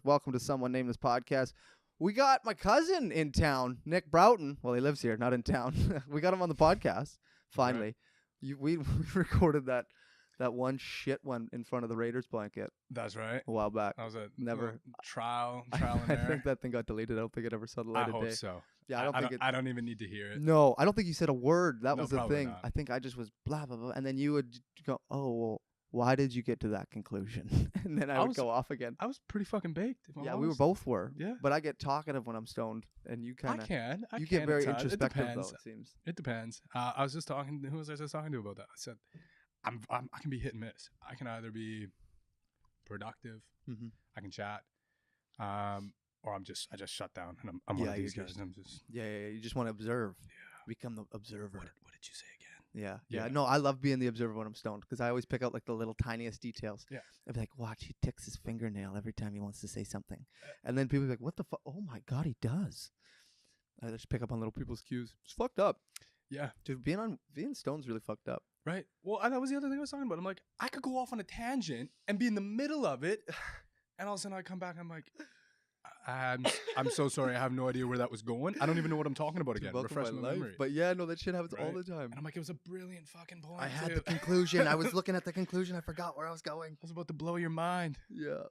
Welcome to Someone Nameless Podcast. We got my cousin in town, Nick Broughton. Well, he lives here, not in town. We got him on the podcast, finally. Right. We recorded that one shit one in front of the Raiders blanket. That's right. A while back. That was a never trial and error. I think that thing got deleted. I don't think it ever saw the light of day. I hope so. Yeah, I don't even need to hear it. No, I don't think you said a word. That No, was the thing. not. I think I just was blah, blah, blah. And then you would go, oh, well, why did you get to that conclusion? And then I would go off again. I was pretty fucking baked. Yeah, we both were. Yeah. But I get talkative when I'm stoned, and you kind of. You get very introspective, though, it seems. It depends. I was just talking. Who was I just talking to about that? I said, I can be hit and miss. I can either be productive, I can chat, or I just shut down and I'm one of these guys. And I'm just you just want to observe. Yeah. Become the observer. What did you say again? Yeah. No, I love being the observer when I'm stoned because I always pick out like the little tiniest details. Yeah. I'd be like, watch, he ticks his fingernail every time he wants to say something. And then people be like, what the fuck? Oh my God, he does. I just pick up on little people's cues. It's fucked up. Yeah. Dude, being stoned's really fucked up. Right. Well, that was the other thing I was talking about. I'm like, I could go off on a tangent and be in the middle of it. And all of a sudden I come back and I'm like, I'm so sorry. I have no idea where that was going. I don't even know what I'm talking about again. Refresh my memory. But yeah, no, that shit happens all the time. And I'm like, it was a brilliant fucking point. I had the conclusion. I was looking at the conclusion. I forgot where I was going. I was about to blow your mind. Yeah.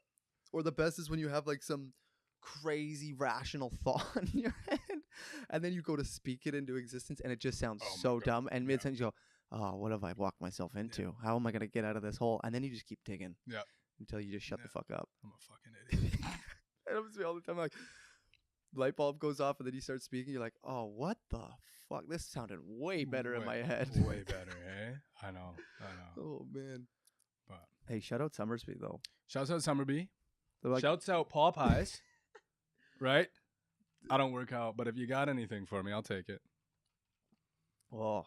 Or the best is when you have like some crazy rational thought in your head and then you go to speak it into existence and it just sounds so dumb. And mid-sentence you go, oh, what have I walked myself into? Yeah. How am I going to get out of this hole? And then you just keep digging. Yeah. Until you just shut the fuck up. I'm a fucking idiot. It happens to me all the time. Like, light bulb goes off and then you start speaking. You're like, oh, what the fuck? This sounded way better in my head. Way better, eh? I know. Oh, man. But hey, shout out Summersby, though. Shouts out Summersby. Like, shouts out Paw Pies. Right? I don't work out, but if you got anything for me, I'll take it. Oh.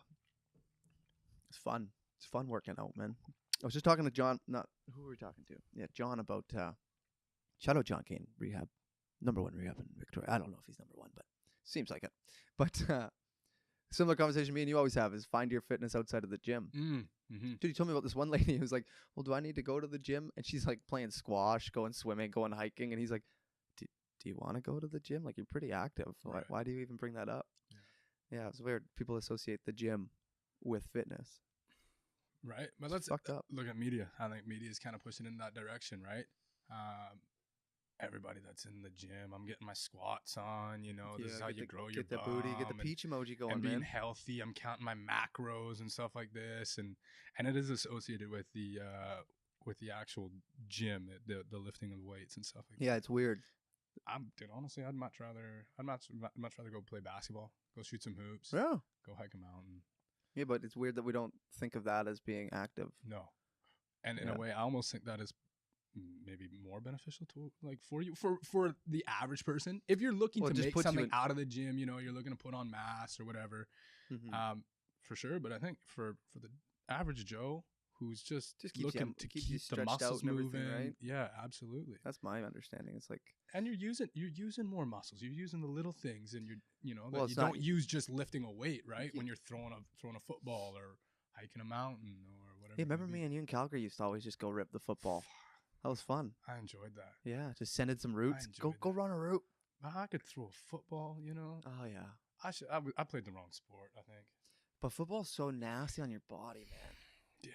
It's fun. It's fun working out, man. I was just talking to John. Who were we talking to? Yeah, John about... shout out John Kane, rehab. Number 1 rehab in Victoria. I don't know if he's number 1, but seems like it. But similar conversation me and you always have is find your fitness outside of the gym. Dude, he told me about this one lady who was like, well, do I need to go to the gym? And she's like playing squash, going swimming, going hiking. And he's like, do you want to go to the gym? Like, you're pretty active. Right. Why do you even bring that up? Yeah, it's weird. People associate the gym with fitness. Right. But let's fucked up. Look at media. I think media is kind of pushing in that direction, right? Everybody that's in the gym, I'm getting my squats on, this is how you grow your Get the booty, get the peach emoji going, and being man. healthy. I'm counting my macros and stuff like this, and it is associated with the actual gym, the lifting of weights and stuff like that. Yeah, it's weird. Dude, honestly, I'd much rather go play basketball, go shoot some hoops, yeah, go hike a mountain. Yeah, but it's weird that we don't think of that as being active. No, and in a way, I almost think that is maybe more beneficial to like for you for the average person if you're looking to make something out of the gym. You're looking to put on mass or whatever, for sure. But I think for the average Joe who's just looking to keep the muscles moving, right? Yeah, absolutely. That's my understanding. It's like, and you're using more muscles. You're using the little things, and you don't use just lifting a weight, right? When you're throwing a football or hiking a mountain or whatever. Hey, remember me and you in Calgary used to always just go rip the football. That was fun. I enjoyed that. Yeah, just send in some routes. Go run a route. I could throw a football, Oh yeah. I played the wrong sport, I think. But football's so nasty on your body, man. Yeah.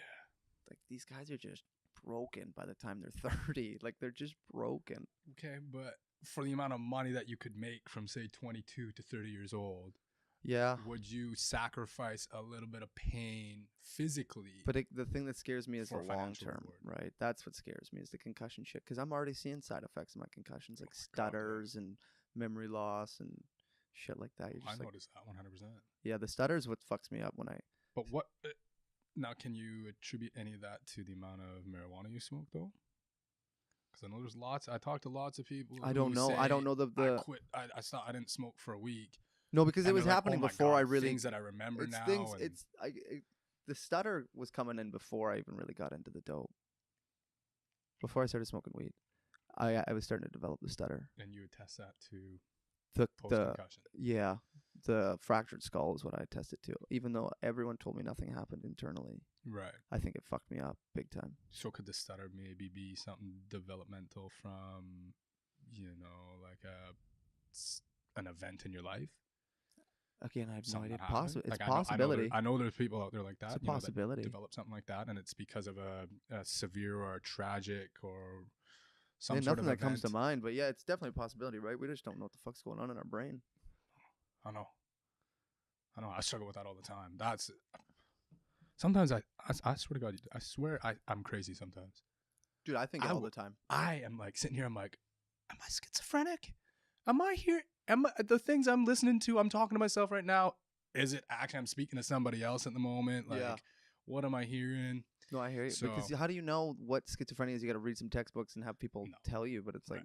Like, these guys are just broken by the time they're 30. Like, they're just broken. Okay, but for the amount of money that you could make from, say, 22 to 30 years old, yeah, would you sacrifice a little bit of pain physically? But the thing that scares me is the long term, right? That's what scares me is the concussion shit. Because I'm already seeing side effects of my concussions, like stutters and memory loss and shit like that. I noticed that 100%. Yeah, the stutters what fucks me up when I... But what... Now, can you attribute any of that to the amount of marijuana you smoke, though? Because I know there's lots. I talked to lots of people. I don't know. I don't know the. I quit. I stopped. I didn't smoke for a week. No, because it was happening before I really. Things that I remember now. The stutter was coming in before I even really got into the dope. Before I started smoking weed, I was starting to develop the stutter. And you would test that to post-concussion. Yeah, the fractured skull is what I tested to. Even though everyone told me nothing happened internally. Right. I think it fucked me up big time. So could the stutter maybe be something developmental from it's an event in your life. Again, I have no idea. It's like, possibility. I know there's people out there like that. It's a possibility. That develop something like that, and it's because of a severe or a tragic or some sort of nothing that event. comes to mind, but yeah, it's definitely a possibility, right? We just don't know what the fuck's going on in our brain. I know. I struggle with that all the time. Sometimes I swear to God, I swear I'm crazy sometimes. Dude, I think all the time. I am like sitting here, I'm like, am I schizophrenic? Am I here? The things I'm listening to, I'm talking to myself right now, is it actually I'm speaking to somebody else at the moment? Like, what am I hearing? No, I hear you. Because how do you know what schizophrenia is? You got to read some textbooks and have people tell you, but it's like,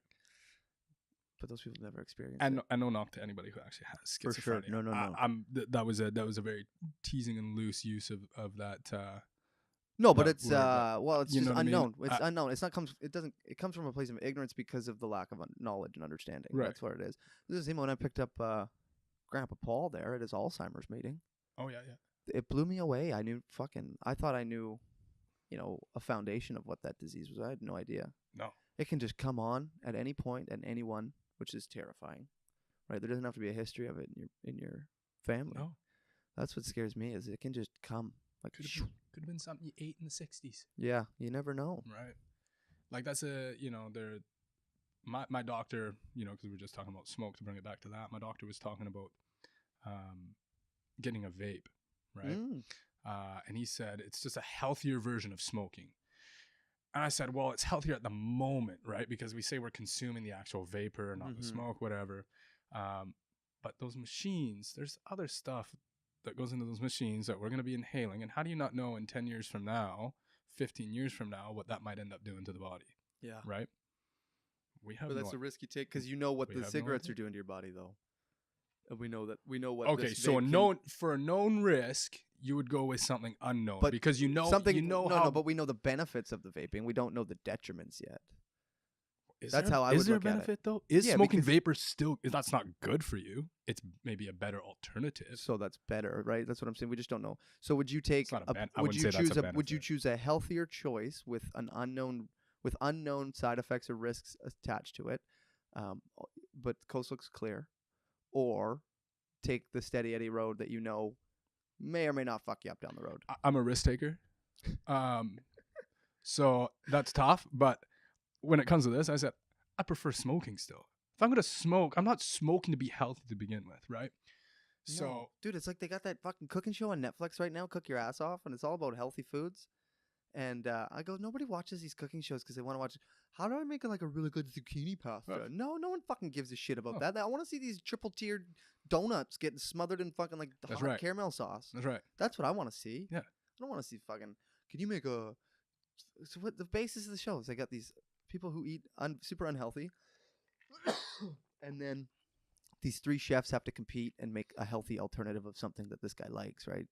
but those people never experienced it. I know not to anybody who actually has schizophrenia. For sure. No. That was a very teasing and loose use of that. No, but it's it's just unknown. I mean? It's unknown. It's not it comes from a place of ignorance because of the lack of knowledge and understanding. Right. That's what it is. This is the same when I picked up Grandpa Paul there at his Alzheimer's meeting. Oh yeah. It blew me away. I thought I knew, a foundation of what that disease was. I had no idea. No. It can just come on at any point and anyone, which is terrifying. Right? There doesn't have to be a history of it in your family. No. That's what scares me is it can just come. Like could have been something you ate in the 60s. Yeah, you never know. Right. Like that's my doctor, because we were just talking about smoke, to bring it back to that. My doctor was talking about getting a vape, right? And he said it's just a healthier version of smoking. And I said, well, it's healthier at the moment, right? Because we say we're consuming the actual vapor, not the smoke, whatever. But those machines, there's other stuff that goes into those machines that we're going to be inhaling. And how do you not know in 10 years from now, 15 years from now, what that might end up doing to the body? Yeah. Right? But that's a risk you take because you know what the cigarettes are doing to your body, though. And we know what. Okay, so for a known risk, you would go with something unknown because but we know the benefits of the vaping. We don't know the detriments yet. That's how I would look at it. Is there a benefit though? Is smoking vapor still? That's not good for you. It's maybe a better alternative. So that's better, right? That's what I'm saying. We just don't know. So would you take? Would you choose a healthier choice with unknown side effects or risks attached to it, but the coast looks clear, or take the steady Eddie road that may or may not fuck you up down the road? I'm a risk taker, so that's tough, but. When it comes to this, I said, I prefer smoking still. If I'm going to smoke, I'm not smoking to be healthy to begin with, right? No. So, dude, it's like they got that fucking cooking show on Netflix right now, Cook Your Ass Off, and it's all about healthy foods. And I go, nobody watches these cooking shows because they want to watch, how do I make a really good zucchini pasta? No one fucking gives a shit about that. I want to see these triple-tiered donuts getting smothered in fucking hot caramel sauce. That's right. That's what I want to see. Yeah. I don't want to see fucking, can you make a, so what the basis of the show is they got these people who eat super unhealthy, and then these 3 chefs have to compete and make a healthy alternative of something that this guy likes, right?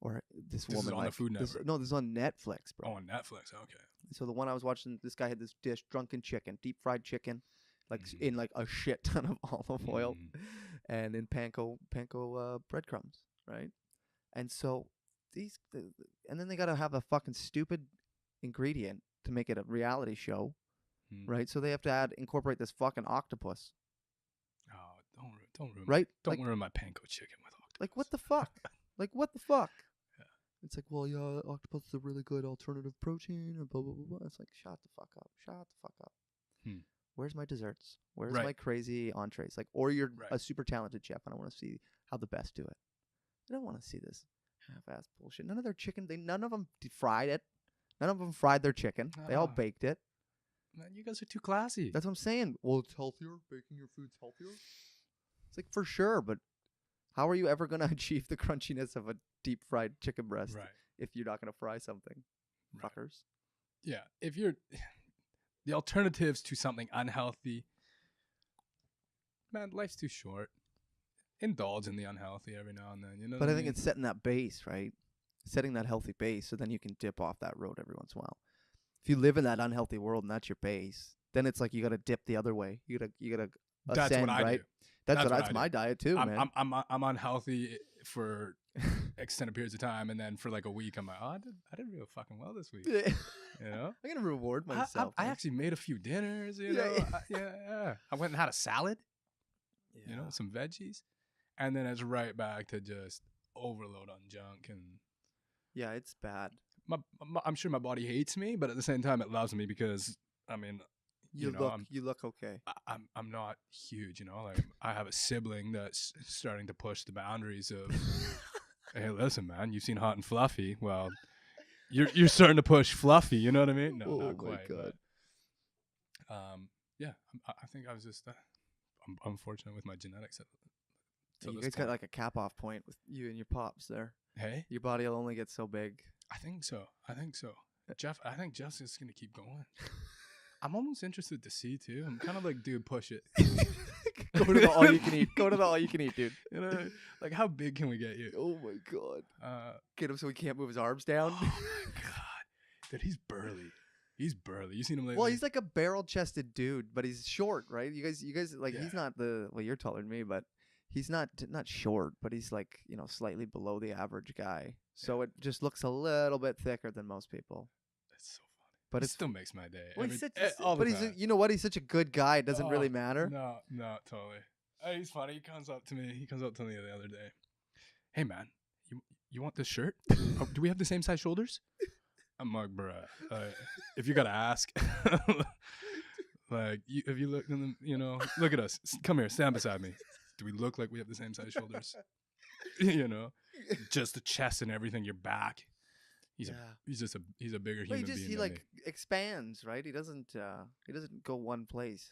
Or this woman. This is on the Food Network. This is on Netflix, bro. Oh, on Netflix. Okay. So the one I was watching, this guy had this dish, drunken chicken, deep fried chicken, in a shit ton of olive oil, and in panko breadcrumbs, right? And so and then they got to have a fucking stupid ingredient to make it a reality show. Right, so they have to incorporate this fucking octopus. Oh, don't ruin right. Don't ruin my panko chicken with octopus. Like what the fuck? What the fuck? Yeah. It's like, well, yeah, octopus is a really good alternative protein, and blah blah blah blah. It's like, shut the fuck up. Where's my desserts? Where's my crazy entrees? Or you're a super talented chef, and I want to see how the best do it. I don't want to see this half-ass bullshit. None of their chicken. None of them fried it. None of them fried their chicken. They all baked it. Man, you guys are too classy. That's what I'm saying. Well, it's healthier. Baking your food's healthier. It's like, for sure, but how are you ever going to achieve the crunchiness of a deep fried chicken breast if you're not going to fry something? Fuckers. Yeah. If you're the alternatives to something unhealthy, man, life's too short. Indulge in the unhealthy every now and then. But I think it's setting that base, right? Setting that healthy base, so then you can dip off that road every once in a while. If you live in that unhealthy world and that's your base, then it's like you got to dip the other way. You gotta ascend, that's what I right? do. That's my diet too, man. I'm unhealthy for extended periods of time, and then for a week, I'm like, I did real fucking well this week. I'm gonna reward myself. I actually made a few dinners. I went and had a salad. you know, some veggies, and then it's right back to just overload on junk. And yeah, it's bad. I'm sure my body hates me, but at the same time, it loves me because, I mean, you look okay. I'm not huge, you know. Like, I have a sibling that's starting to push the boundaries of, hey, listen, man, you've seen Hot and Fluffy. Well, you're starting to push Fluffy. You know what I mean? No, not quite. God. But, yeah, I think I was just I'm unfortunate with my genetics. You guys got like a cap off point with you and your pops there. Hey, your body will only get so big. I think so. Jeff, I think Jeff's just gonna keep going. I'm almost interested to see too. I'm kind of like, dude, push it. Go to the all you can eat. Go to the all you can eat, dude. You know, like, how big can we get you? Oh my god. Get him so he can't move his arms down. Oh my god, dude, he's burly. He's burly. You seen him lately? Well, he's like a barrel-chested dude, but he's short, right? You guys like, he's not you're taller than me, but he's not short, but he's like, you know, slightly below the average guy. So it just looks a little bit thicker than most people. That's so funny. But it still makes my day. Well, you know what? He's such a good guy. It doesn't really matter. No, totally. He's funny. He comes up to me. The other day. Hey, man, you want this shirt? Do we have the same size shoulders? I'm like, bruh, if you gotta ask, like, if you look in them, you know, look at us. Come here, stand beside me. Do we look like we have the same size shoulders? You know, just the chest and everything. Your back. He's a bigger human being. He like expands, right? He doesn't go one place.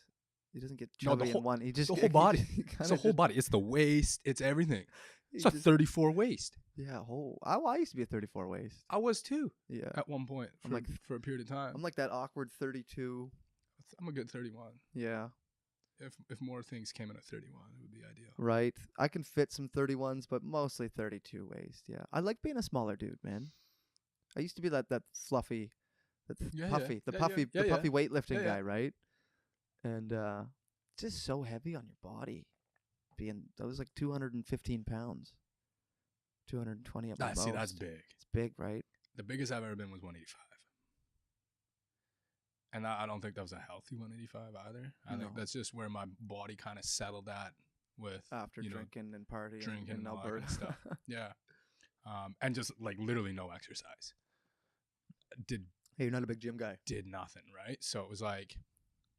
He doesn't get chubby in one. He just the whole body. It's the whole body. It's the waist. It's everything. It's a 34 waist. Yeah, I used to be a 34 waist. I was too. Yeah, at one point for a period of time. I'm like that awkward 32. I'm a good 31. Yeah. If more things came in at 31, it would be ideal. Right. I can fit some 31s, but mostly 32 waist. Yeah. I like being a smaller dude, man. I used to be that fluffy, puffy weightlifting guy, right? And just so heavy on your body. That was like 215 pounds. 220 at my most. See, that's big. It's big, right? The biggest I've ever been was 185. And I don't think that was a healthy 185 either. I think that's just where my body kind of settled at with after drinking and partying and Alberta all that kind of stuff. Yeah. And just like literally no exercise. Hey, you're not a big gym guy. Did nothing, right? So it was like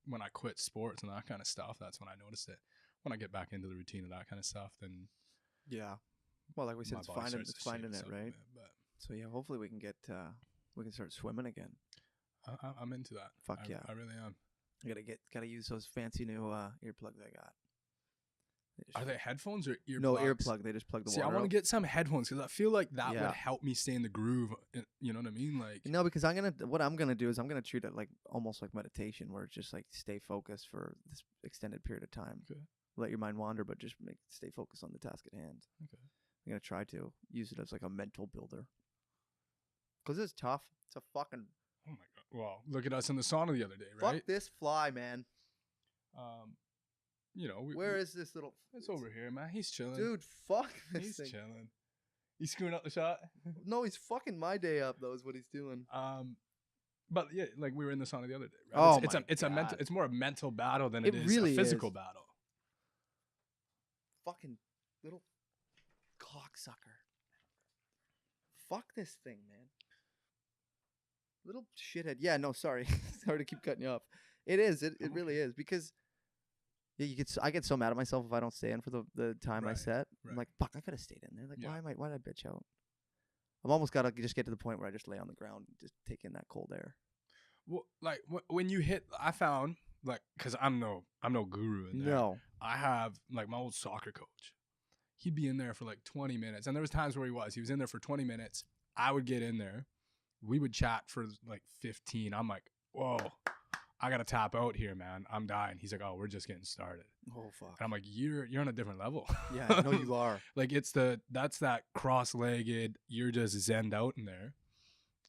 when I quit sports and that kind of stuff, that's when I noticed it. When I get back into the routine of that kind of stuff, then yeah. Well, like we said, it's finding it, right? So yeah, hopefully we can start swimming again. I'm into that. Fuck yeah, I really am. I gotta use those fancy new earplugs I got. Are they headphones or earplugs? No, earplug. They just plug the water. See, I want to get some headphones because I feel like that would help me stay in the groove. You know what I mean? Like, no, because what I'm gonna do is I'm gonna treat it like almost like meditation, where it's just like stay focused for this extended period of time. Okay. Let your mind wander, but just stay focused on the task at hand. Okay. I'm gonna try to use it as like a mental builder. Cause it's tough. It's a fucking. Oh my god! Well, look at us in the sauna the other day, right? Fuck this fly, man. You know, where is this little? It's over here, man. He's chilling, dude. Fuck this He's thing. chilling. He's screwing up the shot. No, he's fucking my day up. Though is what he's doing. But yeah, like we were in the sauna the other day, right? Oh it's a mental. It's more a mental battle than it is really a physical battle. Fucking little cocksucker. Fuck this thing, man. Little shithead. Yeah, no, sorry. Sorry to keep cutting you off. It is. It really is. Because I get so mad at myself if I don't stay in for the time I set. Right. I'm like, fuck, I could have stayed in there. Like, why did I bitch out? I'm almost got to just get to the point where I just lay on the ground and just take in that cold air. Well, like when you hit, I found, like, because I'm no guru in there. No. I have, like, my old soccer coach. He'd be in there for like 20 minutes. And there was times where he was in there for 20 minutes. I would get in there. We would chat for like 15. I'm like, whoa, I got to tap out here, man. I'm dying. He's like, oh, we're just getting started. Oh, fuck. And I'm like, you're on a different level. Yeah, I know you are. Like, that's that cross-legged, you're just zenned out in there.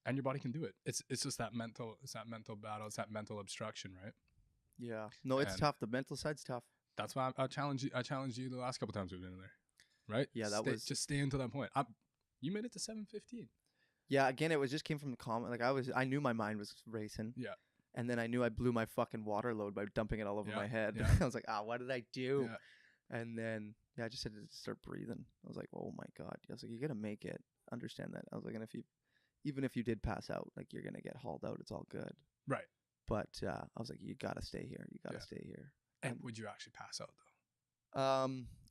And your body can do it. It's just that mental battle. It's that mental obstruction, right? Yeah. No, it's tough. The mental side's tough. That's why I challenged you the last couple times we've been in there. Right? Yeah, just stay until that point. You made it to 7:15. Yeah, again, it just came from the comment. Like I knew my mind was racing. Yeah. And then I knew I blew my fucking water load by dumping it all over my head. Yeah. I was like, what did I do? Yeah. And then, I just had to start breathing. I was like, oh my God. I was like, you're going to make it. Understand that. I was like, and even if you did pass out, like, you're going to get hauled out. It's all good. Right. But I was like, you got to stay here. You got to stay here. And would you actually pass out, though?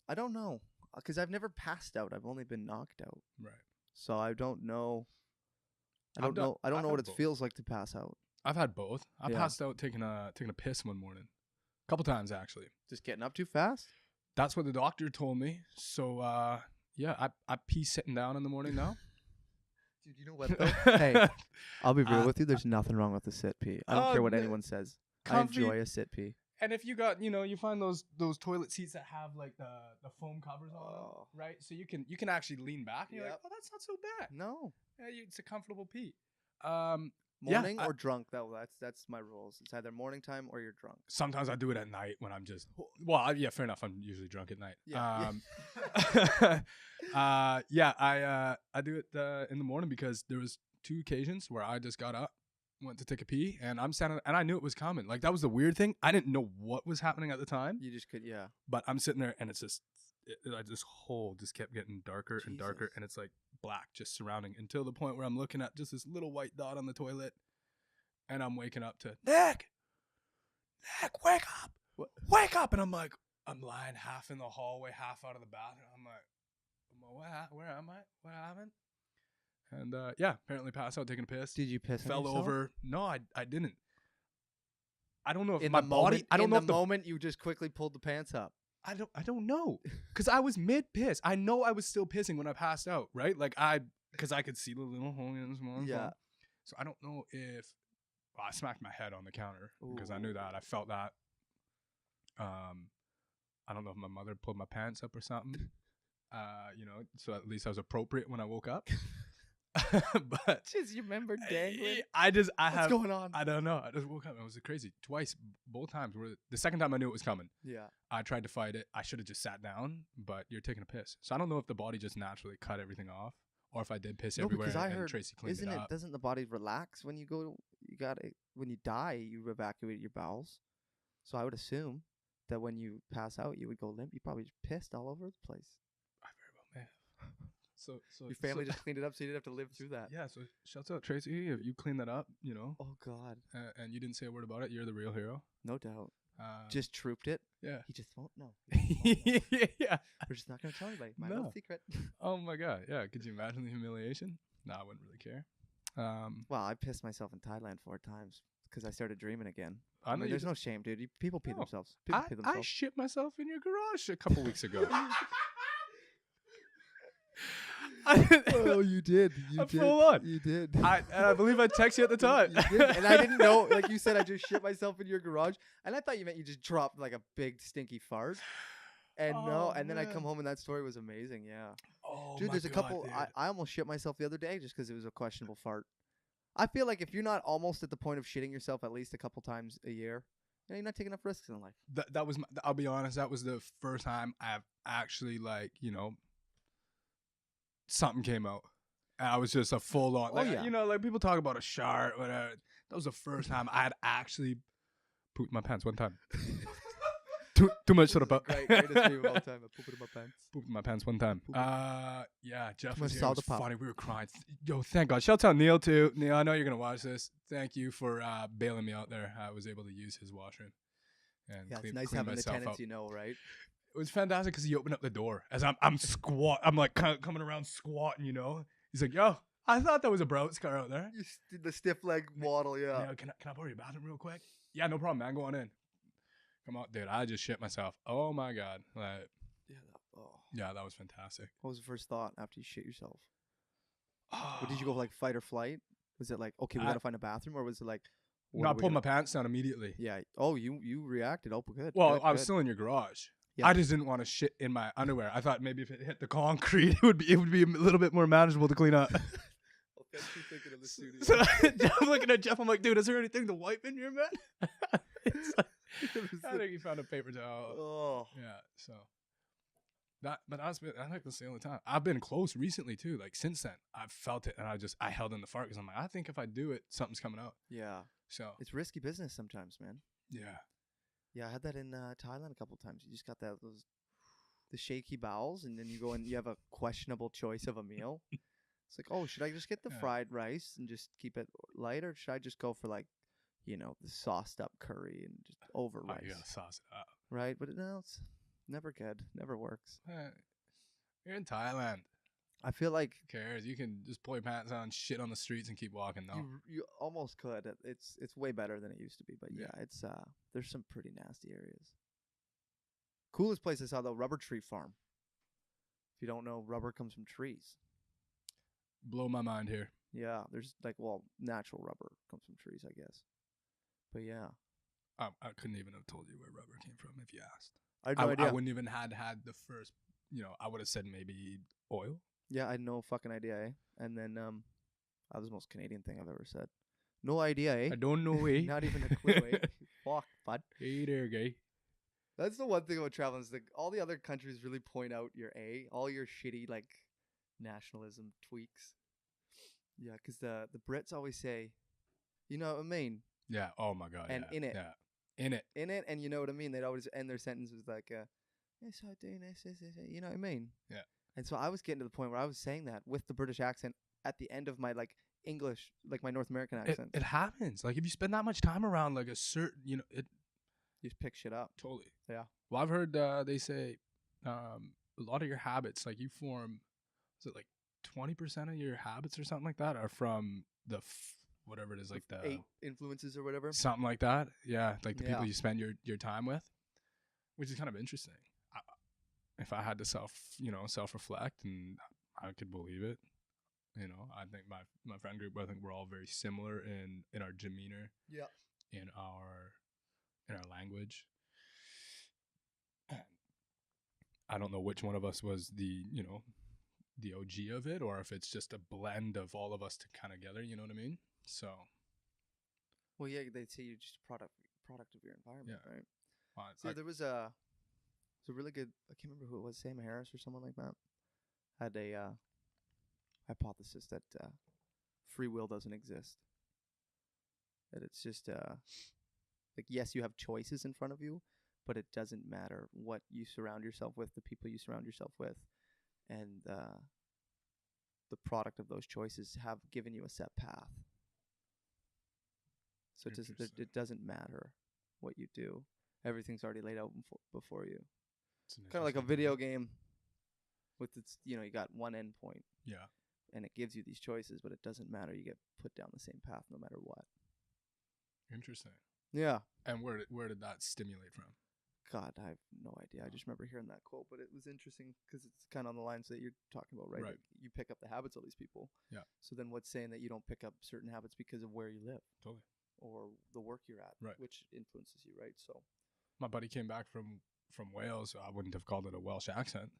I don't know. Because I've never passed out. I've only been knocked out. Right. So I don't know. I don't know what it feels like to pass out. I've had both. I passed out taking a piss one morning. A couple times, actually. Just getting up too fast? That's what the doctor told me. So, I pee sitting down in the morning now. Dude, you know what, though? Hey, I'll be real with you. There's nothing wrong with a sit pee. I don't care what anyone says. Comfy. I enjoy a sit pee. And if you got, you find those toilet seats that have like the foam covers on them, right? So you can actually lean back and you're like, oh, that's not so bad. No. Yeah, it's a comfortable pee. Morning or drunk, though. That's my rules. It's either morning time or you're drunk. Sometimes I do it at night when I'm just fair enough. I'm usually drunk at night. I do it in the morning because there was 2 occasions where I just got up, went to take a pee, and I'm standing, and I knew it was coming. Like, that was the weird thing. I didn't know what was happening at the time. You just could, yeah. But I'm sitting there, and it's just this hole just kept getting darker and darker, and it's like black just surrounding until the point where I'm looking at just this little white dot on the toilet, and I'm waking up to Nick, wake up, wake up, and I'm lying half in the hallway, half out of the bathroom. I'm like, where am I? What happened? And apparently passed out taking a piss. Did you piss? Fell over. No, I didn't. I don't know if in my the body. Moment, I don't know if the moment you just quickly pulled the pants up. I don't know, because I was mid piss. I know I was still pissing when I passed out, right? Like because I could see the little hole in the small. Yeah. So I don't know if I smacked my head on the counter because I knew that. I felt that. I don't know if my mother pulled my pants up or something. So at least I was appropriate when I woke up. But just you remember dangling. What's going on? I don't know. I just woke up and it was crazy. Twice, both times. The second time I knew it was coming. Yeah. I tried to fight it. I should have just sat down, but you're taking a piss. So I don't know if the body just naturally cut everything off, or if I did piss everywhere because I and heard, Tracy cleaned it up. Doesn't the body relax when you go? When you die, you evacuate your bowels. So I would assume that when you pass out, you would go limp. You probably just pissed all over the place. I very well may have. So your family just cleaned it up, so you didn't have to live through that. Yeah. So shouts out Tracy. You cleaned that up, Oh God. And you didn't say a word about it. You're the real hero. No doubt. Just trooped it. Yeah. He just won't know. Yeah. We're just not gonna tell anybody. My little secret. Oh my God. Yeah. Could you imagine the humiliation? No, I wouldn't really care. Well, I pissed myself in Thailand 4 times because I started dreaming again. I mean, there's no shame, dude. People pee themselves. People pee themselves. I shit myself in your garage a couple weeks ago. Oh, you did. Full on. You did. I believe I texted you at the time. You did. And I didn't know. Like you said, I just shit myself in your garage. And I thought you meant you just dropped like a big stinky fart. And then I come home and that story was amazing. Yeah. Oh, dude, there's a couple. I almost shit myself the other day just because it was a questionable fart. I feel like if you're not almost at the point of shitting yourself at least a couple times a year, you're not taking enough risks in life. That was. I'll be honest. That was the first time I've actually something came out. And I was just a full on. Like people talk about a shart, whatever. That was the first time I had actually pooped my pants one time. Too much sort of. Greatest meme of all time. I pooped in my pants. Pooped in my pants one time. Jeff was here. It was funny. We were crying. Yo, thank God. Shout out Neil too. Neil, I know you're gonna watch this. Thank you for bailing me out there. I was able to use his washroom. And it's nice having the tenants, right? It was fantastic because he opened up the door as I'm squat. I'm like kind of coming around squatting, He's like, yo, I thought that was a Broughton car out there. You did the stiff leg waddle, yeah. Can I borrow your bathroom real quick? Yeah, no problem, man. Go on in. Come on, dude. I just shit myself. Oh my God. Yeah, that was fantastic. What was the first thought after you shit yourself? Or did you go like fight or flight? Was it like, okay, we gotta find a bathroom, or was it like? No, I pulled my pants down immediately. Yeah. Oh, you reacted. Oh, good. Well, good, I was still in your garage. Yeah. I just didn't want to shit in my underwear. I thought maybe if it hit the concrete, it would be a little bit more manageable to clean up. Well, thanks for thinking of the studio. So I'm looking at Jeff. I'm like, dude, is there anything to wipe in here, man? I think he found a paper towel. Oh. Yeah. So I think that's the only time I've been close recently too. Like since then, I've felt it, and I held in the fart because I'm like, I think if I do it, something's coming out. Yeah. So it's risky business sometimes, man. Yeah. Yeah, I had that in Thailand a couple times. You just got those the shaky bowels, and then you go and you have a questionable choice of a meal. It's like, oh, should I just get the fried rice and just keep it light, or should I just go for like, the sauced up curry and just over rice? You gotta sauce it up, right? But no, it's never good. Never works. You're in Thailand. I feel like who cares? You can just pull your pants on, shit on the streets, and keep walking. No, you almost could. It's way better than it used to be. But yeah, it's there's some pretty nasty areas. Coolest place I saw though, rubber tree farm. If you don't know, rubber comes from trees. Blow my mind here. Yeah, there's natural rubber comes from trees, I guess. But yeah, I couldn't even have told you where rubber came from if you asked. I had no idea. I wouldn't even had the first. I would have said maybe oil. Yeah, I had no fucking idea, eh? And then that was the most Canadian thing I've ever said. No idea, eh? I don't know, eh? Not even a clue, eh? Fuck, bud. Hey there, gay. That's the one thing about traveling is all the other countries really point out your A, all your shitty nationalism tweaks. Yeah, because the Brits always say, you know what I mean? Yeah. Oh my god. And in it. Yeah. In it, and you know what I mean. They'd always end their sentences like, "Yes, I do this. You know what I mean?" Yeah. And so I was getting to the point where I was saying that with the British accent at the end of my English, my North American accent. It happens. If you spend that much time around a certain, it. You just pick shit up. Totally. Yeah. Well, I've heard they say a lot of your habits, you form, is it 20% of your habits or something like that are from the whatever it is, the 8 influences or whatever. Something like that. Yeah, the people you spend your time with, which is kind of interesting. If I had to self-reflect, and I could believe it, I think my friend group, I think we're all very similar in our demeanor. Yeah. In our language. And I don't know which one of us was the OG of it, or if it's just a blend of all of us together, you know what I mean? So. Well, yeah, they'd say you're just a product of your environment, right? Well, there was a really good, I can't remember who it was, Sam Harris or someone like that, had a hypothesis that free will doesn't exist. That it's just yes, you have choices in front of you, but it doesn't matter what you surround yourself with, the people you surround yourself with, and the product of those choices have given you a set path. So it doesn't matter what you do. Everything's already laid out before you. Kind of like a video game with its, you got one end point. Yeah. And it gives you these choices, but it doesn't matter. You get put down the same path no matter what. Interesting. Yeah. And where did that stimulate from? God, I have no idea. I just remember hearing that quote, but it was interesting because it's kind of on the lines that you're talking about, right? Right. You pick up the habits of these people. Yeah. So then what's saying that you don't pick up certain habits because of where you live? Totally. Or the work you're at, right? Which influences you, right? So my buddy came back from Wales. So I wouldn't have called it a Welsh accent,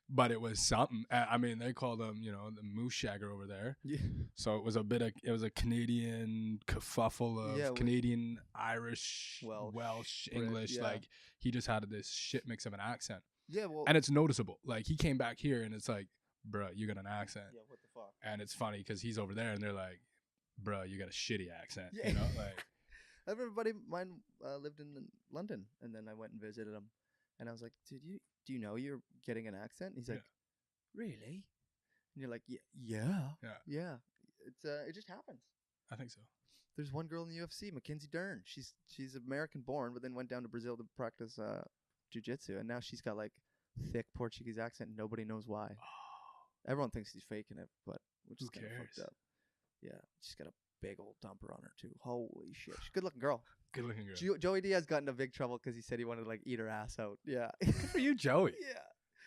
but it was something. I mean, they called him, the moose shagger over there. Yeah. So it was a Canadian kerfuffle of Canadian, Irish, Welsh, English. Yeah. He just had this shit mix of an accent. Yeah, well, and it's noticeable. He came back here and it's like, bruh, you got an accent. Yeah, what the fuck? And it's funny because he's over there and they're like, bruh, you got a shitty accent. Yeah. Everybody mine lived in London, and then I went and visited him, and I was like, do you know you're getting an accent? And he's like, really? And you're like, yeah. It's it just happens. I think so. There's one girl in the UFC, Mackenzie Dern. She's American born, but then went down to Brazil to practice jiu-jitsu, and now she's got thick Portuguese accent. Nobody knows why. Oh. Everyone thinks she's faking it, but which is kind of fucked up. Yeah, she's got a big old dumper on her too. Holy shit, she's a good-looking girl. Good-looking girl. Joey Diaz got into big trouble because he said he wanted to eat her ass out. Yeah. Good for you, Joey. Yeah.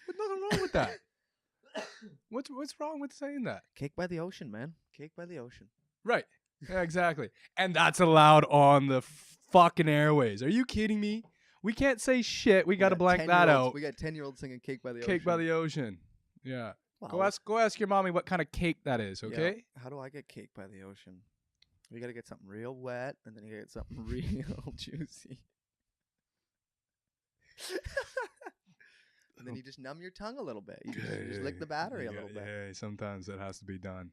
There's nothing wrong with that. What's wrong with saying that? Cake by the ocean, man. Cake by the ocean. Right. Yeah, exactly. And that's allowed on the fucking airways. Are you kidding me? We can't say shit. We got to blank that out. We got 10-year-olds singing Cake by the Ocean. Cake by the Ocean. Yeah. Wow. Go ask your mommy what kind of cake that is, okay? Yeah. How do I get cake by the ocean? You got to get something real wet, and then you got to get something real juicy. And then you just numb your tongue a little bit. You just lick the battery a little bit. Yeah, sometimes that has to be done.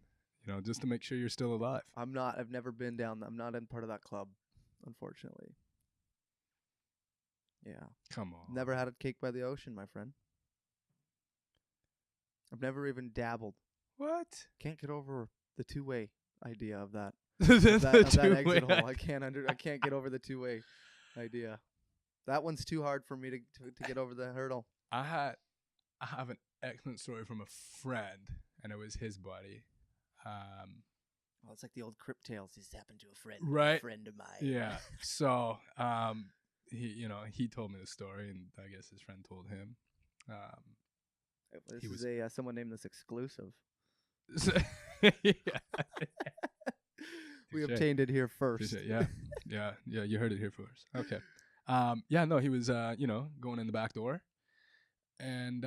Just to make sure you're still alive. I've never been down. I'm not in part of that club, unfortunately. Yeah. Come on. Never had a cake by the ocean, my friend. I've never even dabbled. What? Can't get over the two-way idea of that. the of that exit hole. I can't get over the two-way idea. That one's too hard for me to get over the hurdle. I have an excellent story from a friend, and it was his buddy. Well, it's like the old Crypt Tales. This happened to a friend, right? A friend of mine. Yeah. So, he told me the story, and I guess his friend told him. This is someone named this exclusive. Yeah. We obtained it here first. Yeah. You heard it here first. Okay. No, he was going in the back door, and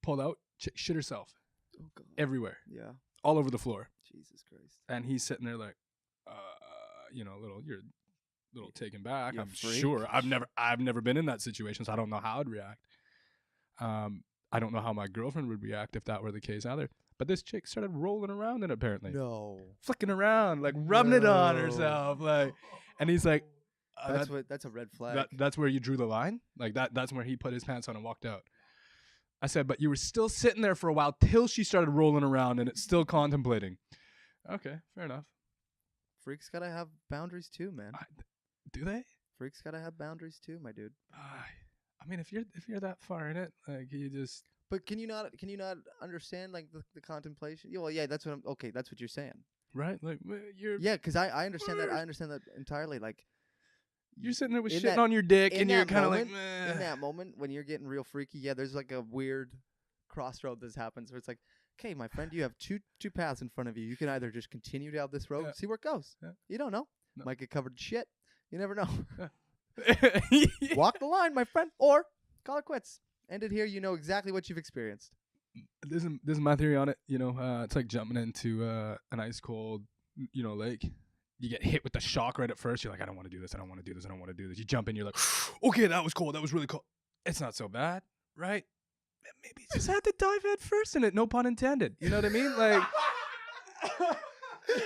pulled out, shit herself. Oh God. Everywhere. Yeah. All over the floor. Jesus Christ. And he's sitting there like, you're a little taken back. I'm freak. sure. I've never been in that situation, so I don't know how I'd react. I don't know how my girlfriend would react if that were the case either. But this chick started rolling around it apparently. No. Flicking around, like rubbing it on herself. Like, and he's like, that's a red flag. That's where you drew the line? Like that's where he put his pants on and walked out. I said, but you were still sitting there for a while till she started rolling around and it's still contemplating. Okay, fair enough. Freaks gotta have boundaries too, man. Do they? Freaks gotta have boundaries too, my dude. I mean, if you're that far in it, like you just. But can you not understand like the contemplation? Yeah, well, yeah, that's what that's what you're saying, right? Like you're. Yeah, because I understand that. I understand that entirely. Like you're sitting there with shit on your dick, and you're kind of like. Meh. In that moment when you're getting real freaky, yeah, there's like a weird crossroad that happens where it's like, okay, my friend, you have two paths in front of you. You can either just continue down this road, see where it goes. Yeah. You don't know. No. Might get covered in shit. You never know. Walk the line, my friend, or call it quits. End it here. You know exactly what you've experienced. This is my theory on it. It's like jumping into an ice cold, lake. You get hit with the shock right at first. You're like, I don't want to do this. I don't want to do this. I don't want to do this. You jump in. You're like, okay, that was cold. That was really cold. It's not so bad, right? Maybe you just had to dive head first in it. No pun intended. You know what I mean? Like,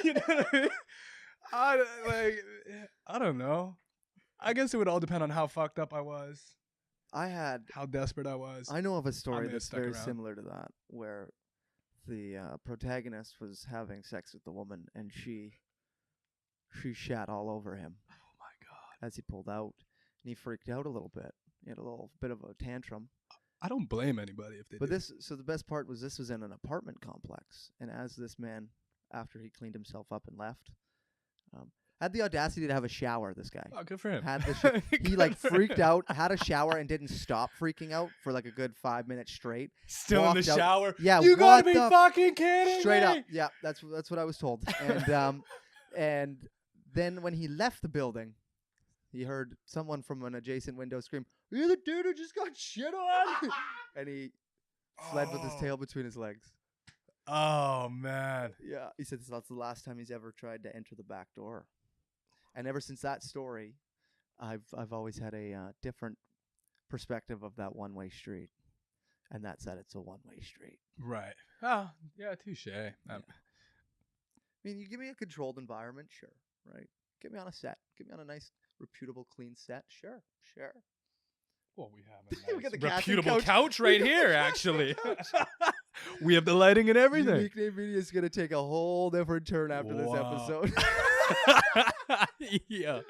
you know what I mean? I don't know. I guess it would all depend on how fucked up I was. How desperate I was. I know of a story that's very similar to that, where the protagonist was having sex with the woman, and she shat all over him. Oh my God! As he pulled out, and he freaked out a little bit. He had a little bit of a tantrum. I don't blame anybody if they. But so the best part was this was in an apartment complex, and as this man, after he cleaned himself up and left, had the audacity to have a shower. This guy. Oh, good for him. Had he freaked out, had a shower, and didn't stop freaking out for like a good 5 minutes straight. Still in the shower. Yeah, you gotta be fucking kidding me. Straight up. Yeah, that's what I was told. And and then when he left the building, he heard someone from an adjacent window scream, "Are you the dude who just got shit on?" And he fled with his tail between his legs. Oh man. Yeah, he said that's the last time he's ever tried to enter the back door. And ever since that story, I've always had a different perspective of that one-way street, and that's that it's a one-way street. Right. Oh, yeah, touche. Yeah. I mean, you give me a controlled environment, sure, right? Get me on a set. Get me on a nice, reputable, clean set, sure. Well, we have a nice reputable couch right here, actually. We have the lighting and everything. Unique Name Media is going to take a whole different turn after this episode. Yeah.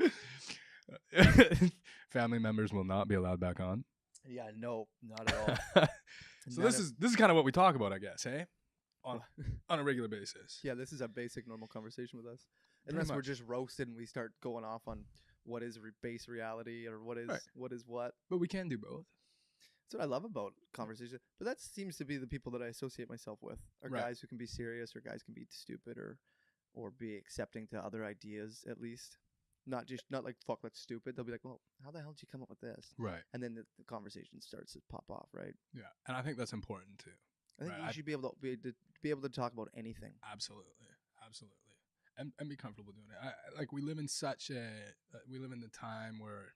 Family members will not be allowed back on. Yeah, no, not at all. So this is kind of what we talk about, I guess, hey? On a regular basis. Yeah, this is a basic normal conversation with us. Unless we're just roasted and we start going off on what is base reality or what is what. But we can do both. That's what I love about conversation. But that seems to be the people that I associate myself with. Are guys who can be serious, or guys can be stupid, or be accepting to other ideas at least. Not like fuck, that's stupid. They'll be like, well, how the hell did you come up with this? Right. And then the conversation starts to pop off, right? Yeah, and I think that's important too. I think you should be able to talk about anything. Absolutely. And be comfortable doing it. We live in the time where,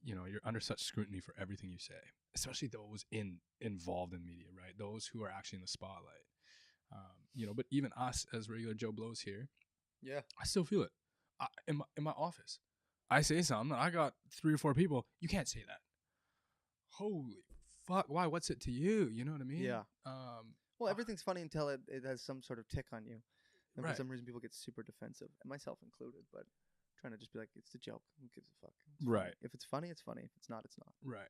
you're under such scrutiny for everything you say, especially those involved in media, right? Those who are actually in the spotlight. But even us as regular Joe Blows here, yeah, I still feel it. In my office, I say something, I got 3 or 4 people. You can't say that. Holy fuck! Why? What's it to you? You know what I mean? Yeah. Well, everything's funny until it has some sort of tick on you, and for some reason people get super defensive, and myself included. But trying to just be like, it's a joke. Who gives a fuck? Right. If it's funny, it's funny. If it's not, it's not. Right.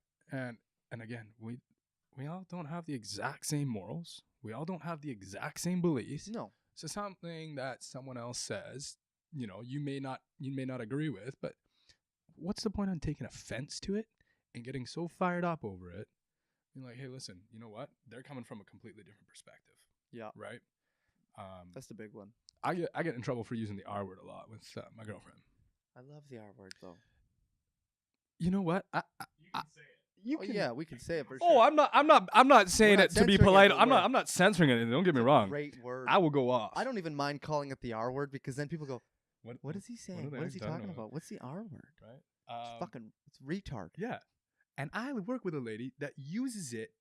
And again, we all don't have the exact same morals. We all don't have the exact same beliefs. No. So something that someone else says, you know, you may not agree with, but what's the point on taking offense to it and getting so fired up over it? You're like, hey, listen, you know what? They're coming from a completely different perspective. Yeah. Right. That's the big one. I get in trouble for using the R word a lot with my girlfriend. I love the R word though. You know what? You can say it. Yeah, we can say it for sure. Oh, I'm not saying it to be polite. I'm not censoring it. Don't get me wrong. Great word. I will go off. I don't even mind calling it the R word because then people go, what is he saying? What is he talking about? What's the R word? Right. It's retard. Yeah. And I work with a lady that uses it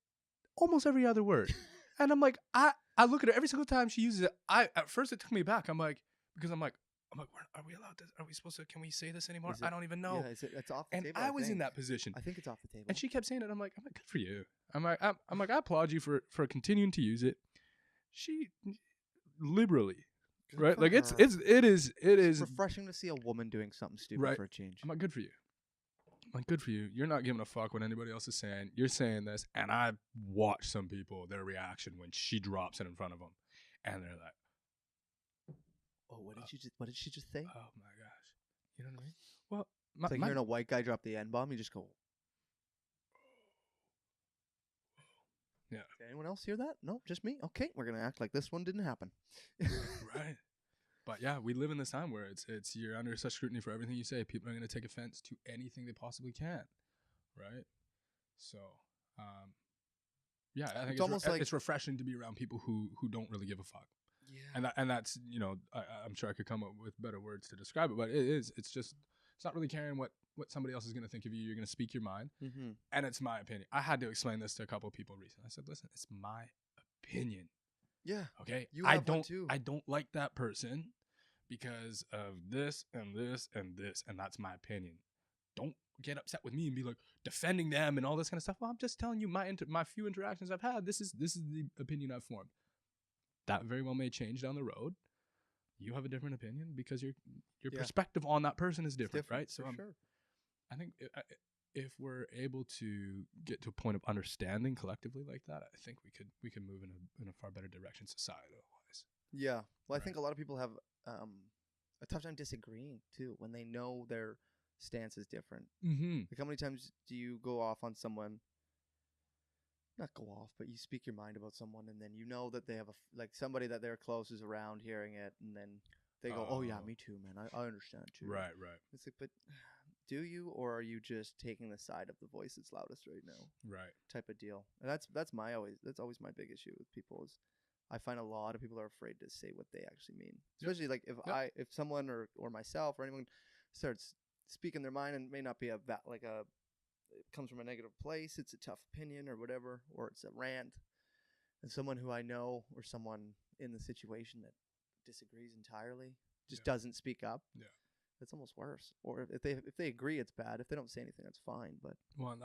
almost every other word. And I'm like, I look at her every single time she uses it. At first it took me back. I'm like, are we allowed to? Are we supposed to? Can we say this anymore? I don't even know. Yeah, it's off the table. And I was in that position. I think it's off the table. And she kept saying it. I'm like, good for you. I'm like, I applaud you for continuing to use it. She liberally, good right? Like her. it is refreshing to see a woman doing something stupid for a change. I'm like, good for you. I'm like, good for you. You're not giving a fuck what anybody else is saying. You're saying this, and I watch some people, their reaction when she drops it in front of them, and they're like, "Oh, what did she just say?" Oh my gosh, you know what I mean? Well, it's like hearing a white guy drop the N-bomb. You just go, yeah. Did anyone else hear that? No, just me. Okay, we're gonna act like this one didn't happen. Right. But yeah, we live in this time where it's you're under such scrutiny for everything you say. People are going to take offense to anything they possibly can, right? So, yeah, I think it's refreshing to be around people who don't really give a fuck. Yeah, and that's I'm sure I could come up with better words to describe it, but it's not really caring what somebody else is going to think of you. You're going to speak your mind, and it's my opinion. I had to explain this to a couple of people recently. I said, listen, it's my opinion. Yeah. Okay. I don't like that person because of this and this and this, and that's my opinion. Don't get upset with me and be like defending them and all this kind of stuff. Well, I'm just telling you my few interactions I've had. This is the opinion I've formed. That very well may change down the road. You have a different opinion because your perspective on that person is different, right? So sure. I think if we're able to get to a point of understanding collectively like that, I think we could move in a far better direction societal-wise. Yeah. Well, I think a lot of people have a tough time disagreeing too when they know their stance is different. Mm-hmm. Like how many times do you go off on someone? Not go off, but you speak your mind about someone, and then you know that they have somebody that they're close is around hearing it, and then they go, "Oh yeah, me too, man. I understand too." Right. It's like, but do you, or are you just taking the side of the voice that's loudest right now? Right. Type of deal. And that's always my big issue with people is I find a lot of people are afraid to say what they actually mean. Especially like if someone or myself or anyone starts speaking their mind, and it may not be it comes from a negative place, it's a tough opinion or whatever, or it's a rant, and someone who I know or someone in the situation that disagrees entirely just doesn't speak up. Yeah. It's almost worse. Or if they agree, it's bad. If they don't say anything, that's fine. But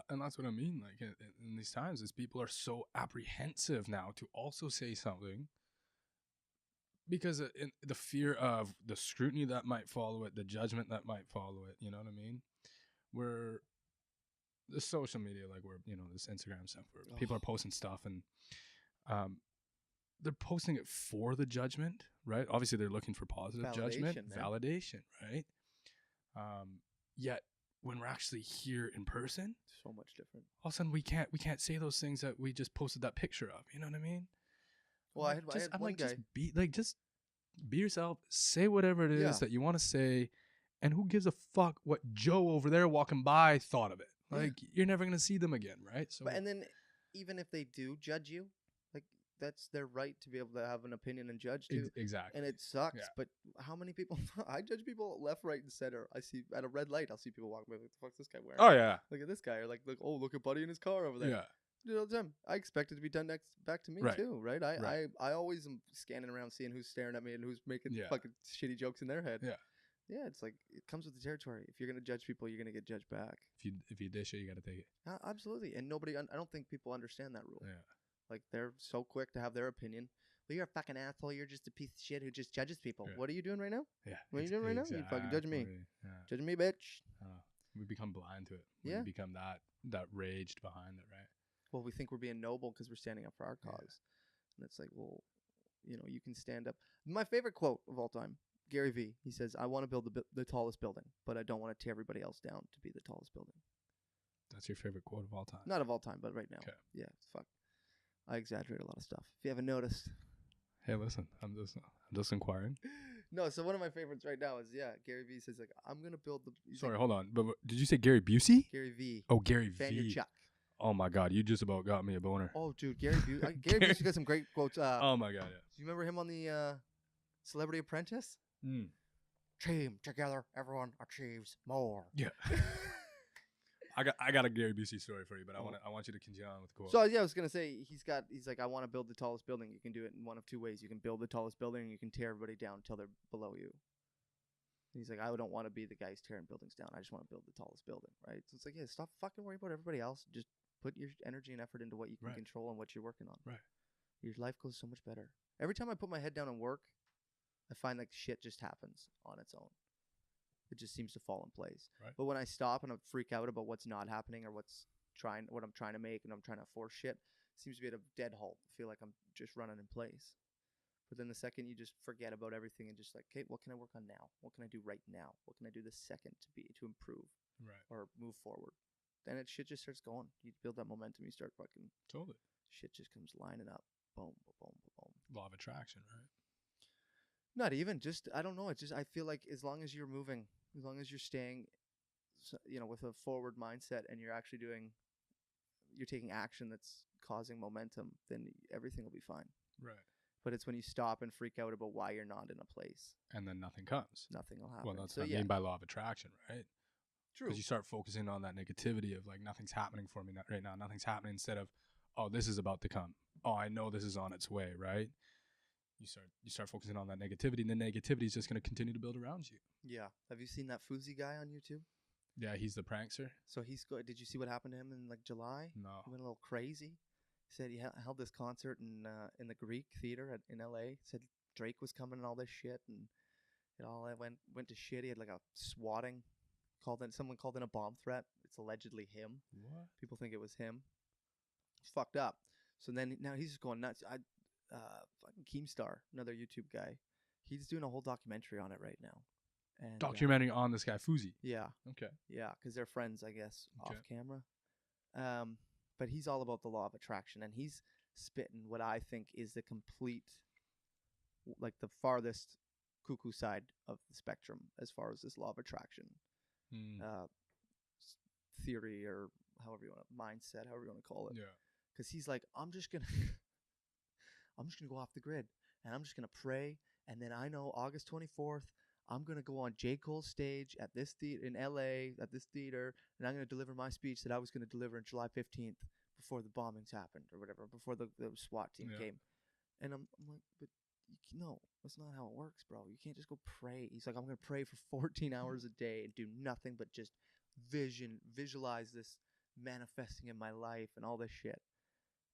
and that's what I mean. Like in these times, is people are so apprehensive now to also say something because in the fear of the scrutiny that might follow it, the judgment that might follow it. You know what I mean? Where the social media, like where this Instagram stuff, where people are posting stuff and they're posting it for the judgment, right? Obviously, they're looking for positive judgment, validation, right? Yet when we're actually here in person, so much different. All of a sudden, we can't say those things that we just posted that picture of. You know what I mean? Well, I had one guy. Just be yourself. Say whatever it is that you want to say, and who gives a fuck what Joe over there walking by thought of it? Like you're never gonna see them again, right? So, and then even if they do judge you, like that's their right to be able to have an opinion and judge too. Exactly. And it sucks, but how many people? I judge people left, right, and center. I see at a red light, I'll see people walking by. What the fuck's this guy wearing? Oh yeah. Look at this guy. Or look at Buddy in his car over there. Yeah. Do it all the time. I expect it to be done back to me too, right? I always am scanning around seeing who's staring at me and who's making fucking shitty jokes in their head. Yeah. Yeah, it's like it comes with the territory. If you're gonna judge people, you're gonna get judged back. If you dish it, you got to take it. Absolutely, and nobody. I don't think people understand that rule. Yeah. Like they're so quick to have their opinion. Well, you're a fucking asshole. You're just a piece of shit who just judges people. Yeah. What are you doing right now? Yeah. What are you doing right now? You fucking judging me. Yeah. Judging me, bitch. We become blind to it. Yeah. We become that raged behind it, right? Well, we think we're being noble because we're standing up for our cause. And it's like, well, you can stand up. My favorite quote of all time, Gary V. He says, I want to build the tallest building, but I don't want to tear everybody else down to be the tallest building. That's your favorite quote of all time? Not of all time, but right now. Okay. Yeah, fuck. I exaggerate a lot of stuff. If you haven't noticed. Hey, listen, I'm just inquiring. No, so one of my favorites right now is, Gary V says, like, I'm going to build the... Sorry, hold on. But did you say Gary Busey? Gary V. Oh, Gary V. Fan your Chuck. Oh, my God. You just about got me a boner. Oh, dude, Gary Busey. Gary Busey got some great quotes. Oh, my God, yeah. Do you remember him on the Celebrity Apprentice? Team together, everyone achieves more. Yeah. I got a Gary Busey story for you, but I want you to continue on with the quote. So I was gonna say he's like, I want to build the tallest building. You can do it in one of two ways. You can build the tallest building, and you can tear everybody down until they're below you. And he's like, I don't want to be the guy who's tearing buildings down. I just want to build the tallest building, right? So it's like, yeah, stop fucking worrying about everybody else. Just put your energy and effort into what you can control and what you're working on. Right. Your life goes so much better. Every time I put my head down and work, I find like shit just happens on its own. It just seems to fall in place. Right. But when I stop and I freak out about what's not happening or what I'm trying to make and I'm trying to force shit, it seems to be at a dead halt. I feel like I'm just running in place. But then the second you just forget about everything and just like, okay, what can I work on now? What can I do right now? What can I do this second to improve or move forward? Then shit just starts going. You build that momentum. You start fucking totally. Shit just comes lining up. Boom, boom, boom, boom. Law of attraction, right? Not even just, I don't know. It's just, I feel like as long as you're moving, as long as you're staying, with a forward mindset and you're taking action that's causing momentum, then everything will be fine. Right. But it's when you stop and freak out about why you're not in a place. And then nothing comes. Nothing will happen. Well, that's what I mean by law of attraction, right? True. Because you start focusing on that negativity of like, nothing's happening for me right now. Nothing's happening, instead of, oh, this is about to come. Oh, I know this is on its way, right? You start focusing on that negativity, and the negativity is just going to continue to build around you. Yeah. Have you seen that Fuzi guy on YouTube? Yeah, he's the prankster. So did you see what happened to him in like July? No. He went a little crazy. He said he held this concert in the Greek Theater in LA. Said Drake was coming and all this shit, and it all went to shit. He had like a swatting. Someone called in a bomb threat. It's allegedly him. What? People think it was him. It's fucked up. So then now he's just going nuts. Fucking Keemstar, another YouTube guy, he's doing a whole documentary on it right now. And, documentary on this guy Fuzi. Yeah. Okay. Yeah, because they're friends, I guess, off camera. But he's all about the law of attraction, and he's spitting what I think is the complete, like the farthest cuckoo side of the spectrum as far as this law of attraction theory, or however you want to, mindset, however you want to call it. Yeah. Because he's like, I'm just gonna go off the grid, and I'm just gonna pray, and then I know August 24th, I'm gonna go on J. Cole's stage at this theater in LA at this theater, and I'm gonna deliver my speech that I was gonna deliver on July 15th before the bombings happened or whatever, before the SWAT team came. And I'm like, but no, that's not how it works, bro. You can't just go pray. He's like, I'm gonna pray for 14 hours a day and do nothing but just visualize this manifesting in my life and all this shit.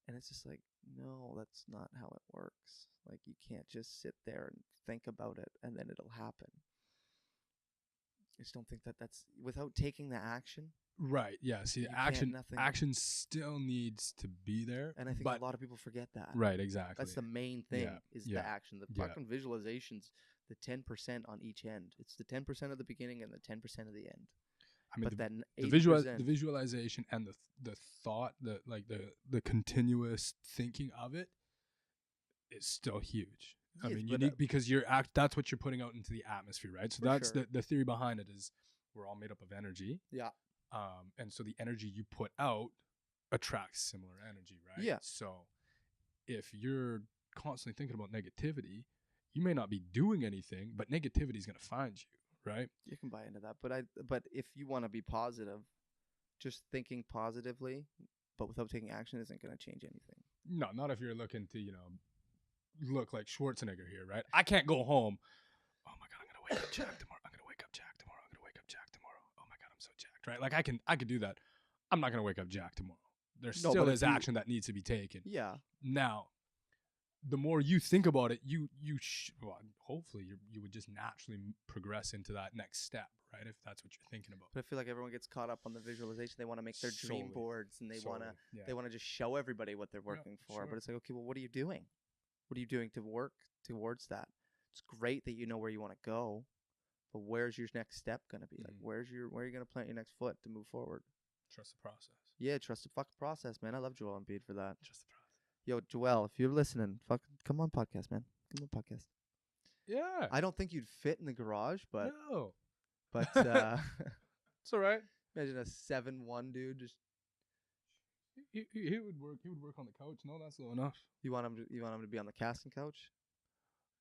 And it's just like, no, that's not how it works. Like, you can't just sit there and think about it and then it'll happen. I just don't think that's without taking the action. Right. Yeah. See, action still needs to be there. And I think a lot of people forget that. Right. Exactly. That's the main thing is the action. The fucking visualization's the 10% on each end. It's the 10% of the beginning and the 10% of the end. I mean, but the visualization and the thought, the continuous thinking of it is still huge. I mean, unique because that's what you're putting out into the atmosphere, right? So that's the theory behind it is we're all made up of energy. Yeah. And so the energy you put out attracts similar energy, right? Yeah. So if you're constantly thinking about negativity, you may not be doing anything, but negativity is going to find you. Right. You can buy into that. But if you want to be positive, just thinking positively, but without taking action isn't going to change anything. No, not if you're looking to, look like Schwarzenegger here, right? I can't go home. Oh my God, I'm going to wake up jacked tomorrow. I'm going to wake up right? Like I could do that. I'm not gonna wake up Jack tomorrow. There still is action that needs to be taken. Yeah. Now, the more you think about it, hopefully you would just naturally progress into that next step, right? If that's what you're thinking about. But I feel like everyone gets caught up on the visualization. They want to make their dream boards, and they want to just show everybody what they're working for. Sure. But it's like, okay, well, what are you doing? What are you doing to work towards that? It's great that you know where you want to go, but where's your next step going to be? Like, where are you going to plant your next foot to move forward? Trust the process. Yeah, trust the fucking process, man. I love Joel Embiid for that. Trust the process. Yo, Joel, if you're listening, come on podcast, man. Come on podcast. Yeah. I don't think you'd fit in the garage, but no. But it's all right. Imagine a 7'1" dude just. He would work. He would work on the couch. No, that's low enough. You want him to be on the casting couch?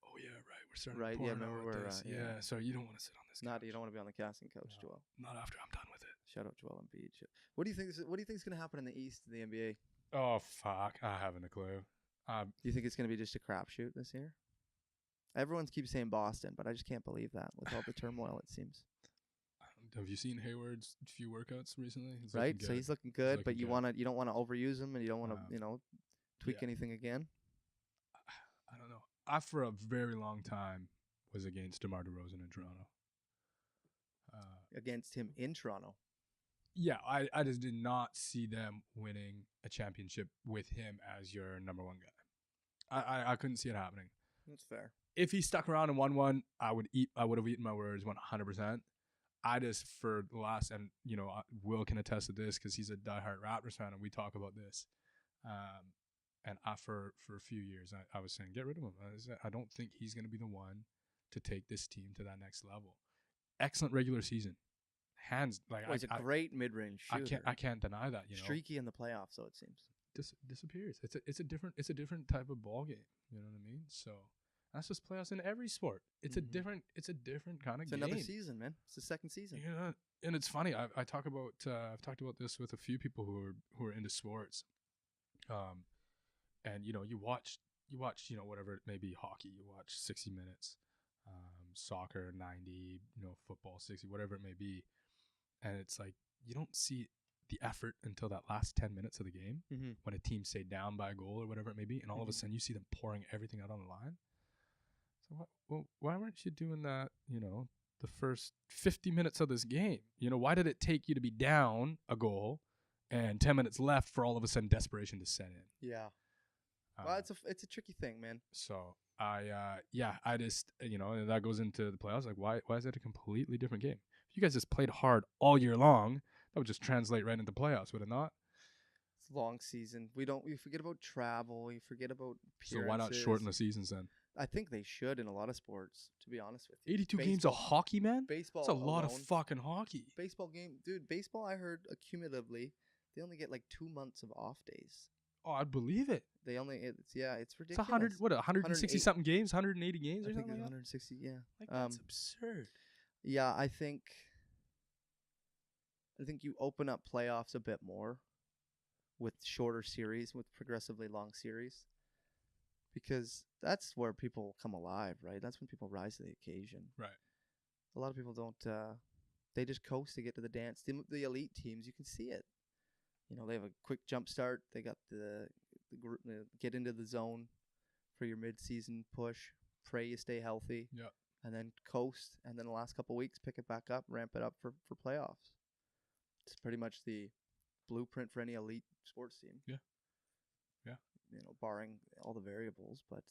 Oh yeah, right. We're starting. Right. Yeah. Remember we're. Yeah. So you don't want to sit on this. You don't want to be on the casting couch, no, Joel. Not after I'm done with it. Shout out Joel Embiid. What do you think? What do you think is going to happen in the East of the NBA? Oh fuck! I haven't a clue. Do you think it's going to be just a crapshoot this year? Everyone keeps saying Boston, but I just can't believe that with all the turmoil. It seems. Have you seen Hayward's few workouts recently? Right, so he's looking good, but you don't want to overuse him, and you don't want to tweak anything again. I don't know. I for a very long time was against DeMar DeRozan in Toronto. Against him in Toronto. Yeah, I just did not see them winning a championship with him as your number one guy. I couldn't see it happening. That's fair. If he stuck around and won one, I would have eaten my words 100%. I just, for the last, and Will can attest to this because he's a diehard Raptors fan, and we talk about this. And for a few years, I was saying, get rid of him. I don't think he's going to be the one to take this team to that next level. Excellent regular season, hands like. He's a great mid-range shooter. I can't deny that. Streaky in the playoffs, so it seems. Disappears. It's a different type of ball game. You know what I mean? So. That's just playoffs in every sport. It's a different kind of game. It's another season, man. It's the second season. Yeah, and it's funny. I've talked about this with a few people who are into sports. And you watch whatever it may be, hockey. You watch 60 minutes, soccer 90, football 60, whatever it may be, and it's like you don't see the effort until that last 10 minutes of the game when a team say down by a goal or whatever it may be, and all of a sudden you see them pouring everything out on the line. Well, why weren't you doing that, the first 50 minutes of this game? Why did it take you to be down a goal and 10 minutes left for all of a sudden desperation to set in? Yeah. Well, it's a tricky thing, man. So I just, and that goes into the playoffs. Like, why is it a completely different game? If you guys just played hard all year long, that would just translate right into playoffs, would it not? It's a long season. We forget about travel. We forget about appearances. So why not shorten the seasons then? I think they should in a lot of sports, to be honest with you. 82 games of hockey, man? Baseball That's a lot of fucking hockey. Baseball, I heard accumulatively, they only get like 2 months of off days. Oh, I'd believe it. It's ridiculous. It's 160 something games, 180 games or something like 160, yeah. Like that's absurd. Yeah, I think you open up playoffs a bit more with shorter series, with progressively long series. Because that's where people come alive, right? That's when people rise to the occasion. Right. A lot of people don't. They just coast to get to the dance. The elite teams, you can see it. They have a quick jump start. They got the group get into the zone for your mid-season push. Pray you stay healthy. Yeah. And then coast, and then the last couple of weeks pick it back up, ramp it up for playoffs. It's pretty much the blueprint for any elite sports team. Yeah. Yeah. Barring all the variables. But,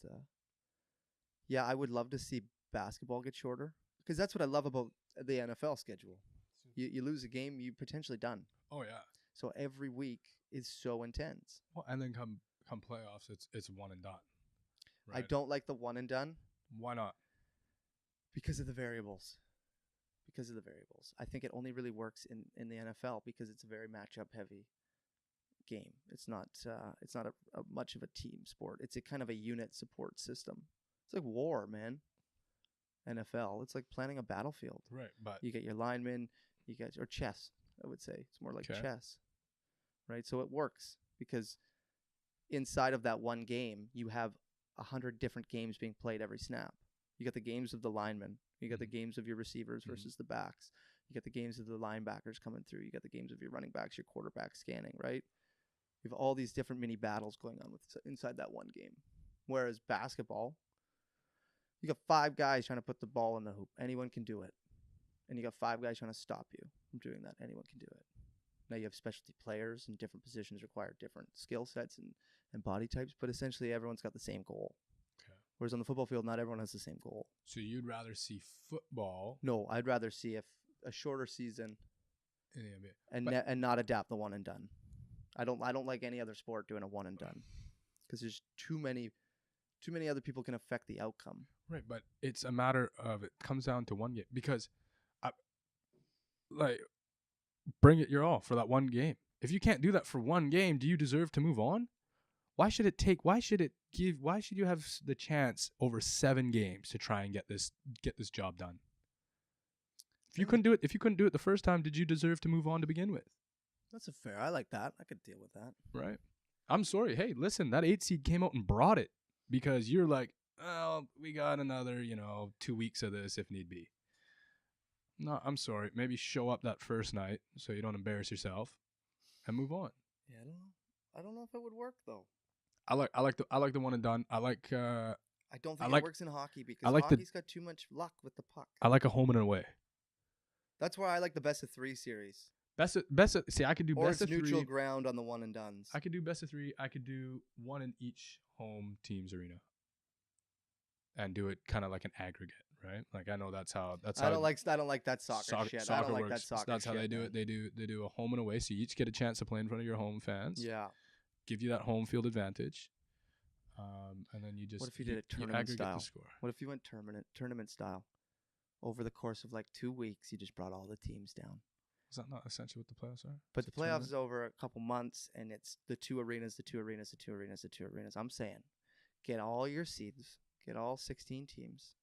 yeah, I would love to see basketball get shorter because that's what I love about the NFL schedule. You lose a game, you're potentially done. Oh, yeah. So every week is so intense. Well, and then come playoffs, it's one and done. Right? I don't like the one and done. Why not? Because of the variables. I think it only really works in the NFL because it's a very matchup heavy game. It's not a much of a team sport. It's a kind of a unit support system. It's like war, man. NFL. It's like planning a battlefield. Right, but you get your linemen, or chess, I would say. It's more like chess. Right? So it works because inside of that one game, you have 100 different games being played every snap. You got the games of the linemen. You got the games of your receivers versus the backs. You get the games of the linebackers coming through. You got the games of your running backs, your quarterback scanning, right? You have all these different mini battles going on inside that one game. Whereas basketball, you got 5 guys trying to put the ball in the hoop. Anyone can do it. And you got 5 guys trying to stop you from doing that. Anyone can do it. Now you have specialty players, and different positions require different skill sets and body types, but essentially everyone's got the same goal. Okay. Whereas on the football field, not everyone has the same goal. So you'd rather see football? No, I'd rather see a shorter season and not adapt the one and done. I don't like any other sport doing a one and done because there's too many other people can affect the outcome. Right, but it's a matter of it comes down to one game because, bring it your all for that one game. If you can't do that for one game, do you deserve to move on? Why should you have the chance over 7 games to try and get this job done? If you couldn't do it the first time, did you deserve to move on to begin with? That's fair. I like that. I could deal with that. Right. I'm sorry. Hey, listen, that 8 seed came out and brought it because you're like, oh, we got another, 2 weeks of this if need be. No, I'm sorry. Maybe show up that first night so you don't embarrass yourself and move on. Yeah, I don't know if it would work though. I like the one and done. I don't think it works in hockey because hockey's got too much luck with the puck. I like a home and away. That's why I like the best of 3 series. See, I could do best of 3. Or neutral ground on the one and dones. I could do best of 3. I could do one in each home team's arena, and do it kind of like an aggregate, right? Like I know that's how. I don't like that soccer shit. I don't like that soccer. That's how they do it. They do a home and away, so you each get a chance to play in front of your home fans. Yeah. Give you that home field advantage, and then you just. What if you did a tournament style? What if you went tournament style? Over the course of like 2 weeks, you just brought all the teams down. Is that not essentially what the playoffs are? But the playoffs is over a couple months, and it's the 2 arenas. I'm saying, get all your seeds, get all 16 teams,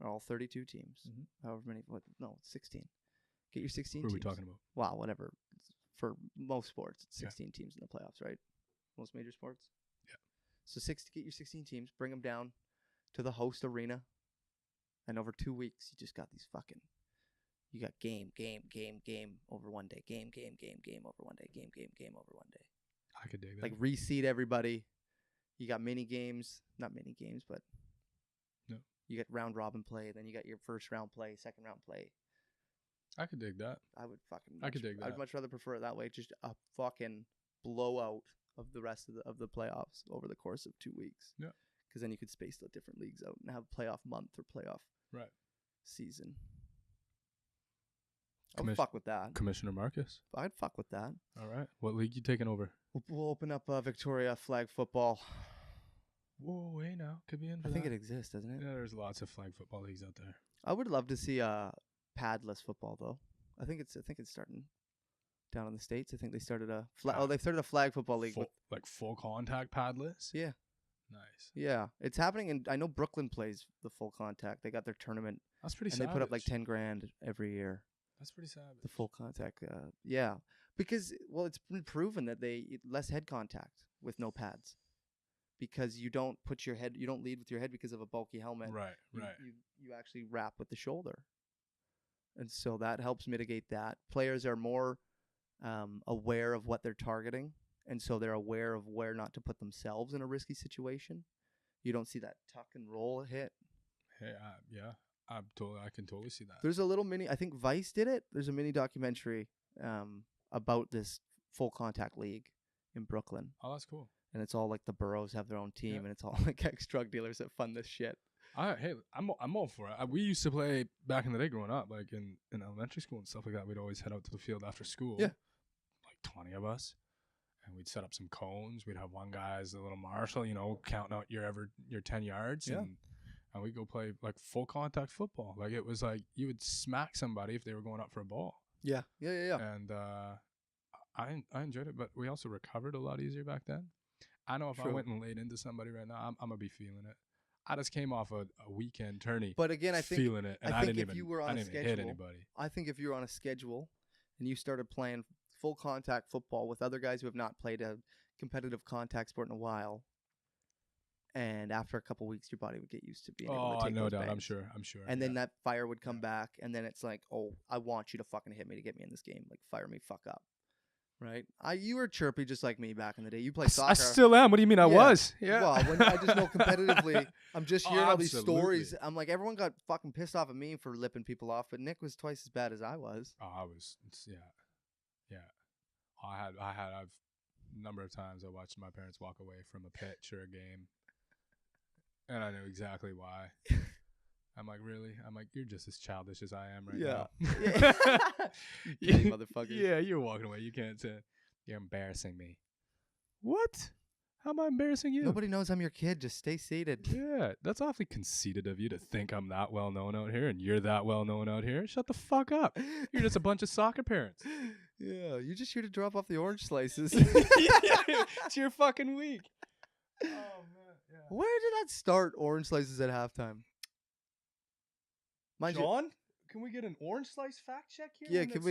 or all 32 teams, however many. 16. Get your 16 teams. What are we talking about? Wow, whatever. For most sports, it's 16 teams in the playoffs, right? Most major sports. Yeah. So get your 16 teams, bring them down to the host arena, and over 2 weeks, you just got these fucking. You got game over one day. Game over one day. Game over one day. I could dig that. Like reseed everybody. You got mini games. Not mini games, but no. You get round robin play. Then you got your first round play, second round play. I could dig that. I could dig that. I'd much rather prefer it that way. Just a fucking blowout of the rest of the playoffs over the course of 2 weeks. Yeah. Because then you could space the different leagues out and have playoff month or playoff season. I'd fuck with that. Commissioner Marcus? I'd fuck with that. All right. What league you taking over? We'll open up Victoria flag football. Whoa, hey now. Could be in for that. I think it exists, doesn't it? Yeah, there's lots of flag football leagues out there. I would love to see padless football, though. I think it's starting down in the States. I think they started they've started a flag football league. Like full contact padless? Yeah. Nice. Yeah. It's happening, and I know Brooklyn plays the full contact. They got their tournament. That's pretty savage. And they put up like 10 grand every year. That's pretty savage. The full contact, yeah, because it's been proven that less head contact with no pads, because you don't lead with your head because of a bulky helmet. Right. You actually wrap with the shoulder, and so that helps mitigate that. Players are more aware of what they're targeting, and so they're aware of where not to put themselves in a risky situation. You don't see that tuck and roll hit. Hey, yeah. I can totally see that. There's a little I think Vice did it. There's a mini documentary about this full contact league in Brooklyn. Oh, that's cool. And it's all like the boroughs have their own team, and it's all like ex-drug dealers that fund this shit. Hey, I'm all for it. We used to play back in the day growing up, like in elementary school and stuff like that. We'd always head out to the field after school. Yeah. Like 20 of us. And we'd set up some cones. We'd have one guy as the little marshal, counting out your 10 yards. Yeah. And we'd go play like full contact football. Like it was like you would smack somebody if they were going up for a ball. Yeah. And I enjoyed it, but we also recovered a lot easier back then. I know if I went and laid into somebody right now, I'm gonna be feeling it. I just came off a weekend tourney. But again, I think feeling it, and I didn't even hit anybody. I think if you were on a schedule and you started playing full contact football with other guys who have not played a competitive contact sport in a while, And after a couple weeks, your body would get used to being able to take no those doubt. bangs. I'm sure. And then that fire would come back, and then it's like, oh, I want you to fucking hit me to get me in this game. Like, fire me fuck up. Right? You were chirpy just like me back in the day. You played soccer. I still am. What do you mean I was? Yeah. Well, I just know competitively, I'm just hearing all these stories. I'm like, everyone got fucking pissed off at me for lipping people off, but Nick was twice as bad as I was. Oh, I was. Yeah. I've a number of times I watched my parents walk away from a pitch or a game, and I knew exactly why. I'm like, really? I'm like, you're just as childish as I am right now. Yeah. Motherfucker. Yeah, you're walking away. You can't say, you're embarrassing me. What? How am I embarrassing you? Nobody knows I'm your kid. Just stay seated. Yeah, that's awfully conceited of you to think I'm that well known out here and you're that well known out here. Shut the fuck up. You're just a bunch of soccer parents. Yeah, you're just here to drop off the orange slices. It's your fucking week. Oh, man. Yeah. Where did that start, orange slices at halftime? John, can we get an orange slice fact check here? Yeah, can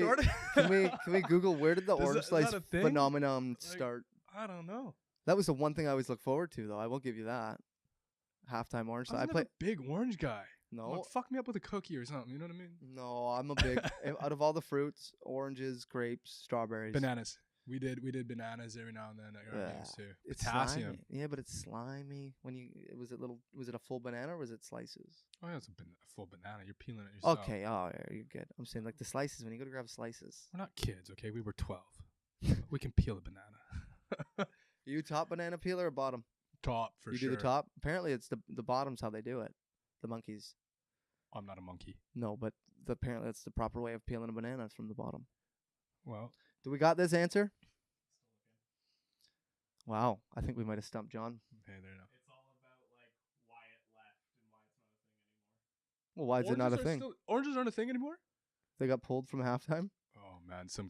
we Google where did the orange slice phenomenon start? I don't know. That was the one thing I always look forward to, though. I will give you that. Halftime orange slice. I play a big orange guy. No, like, fuck me up with a cookie or something. You know what I mean? No, I'm a big. Out of all the fruits, oranges, grapes, strawberries, bananas. We did bananas every now and then at our games too. It's potassium. Slimy. Yeah, but it's slimy. Was it a full banana or was it slices? Oh yeah, it's a full banana. You're peeling it yourself. Okay, oh, yeah, you're good. I'm saying like the slices when you go to grab slices. We're not kids, okay? We were 12. We can peel a banana. You top banana peeler or bottom? Top for sure. You do the top. Apparently, it's the bottom's how they do it. The monkeys. I'm not a monkey. No, but apparently that's the proper way of peeling a banana is from the bottom. Well, do we got this answer? Wow, I think we might have stumped John. Hey, there now. It's all about like why it left and why it's not a thing anymore. Well, why is it not a thing? Oranges aren't a thing anymore? They got pulled from halftime? Oh man, some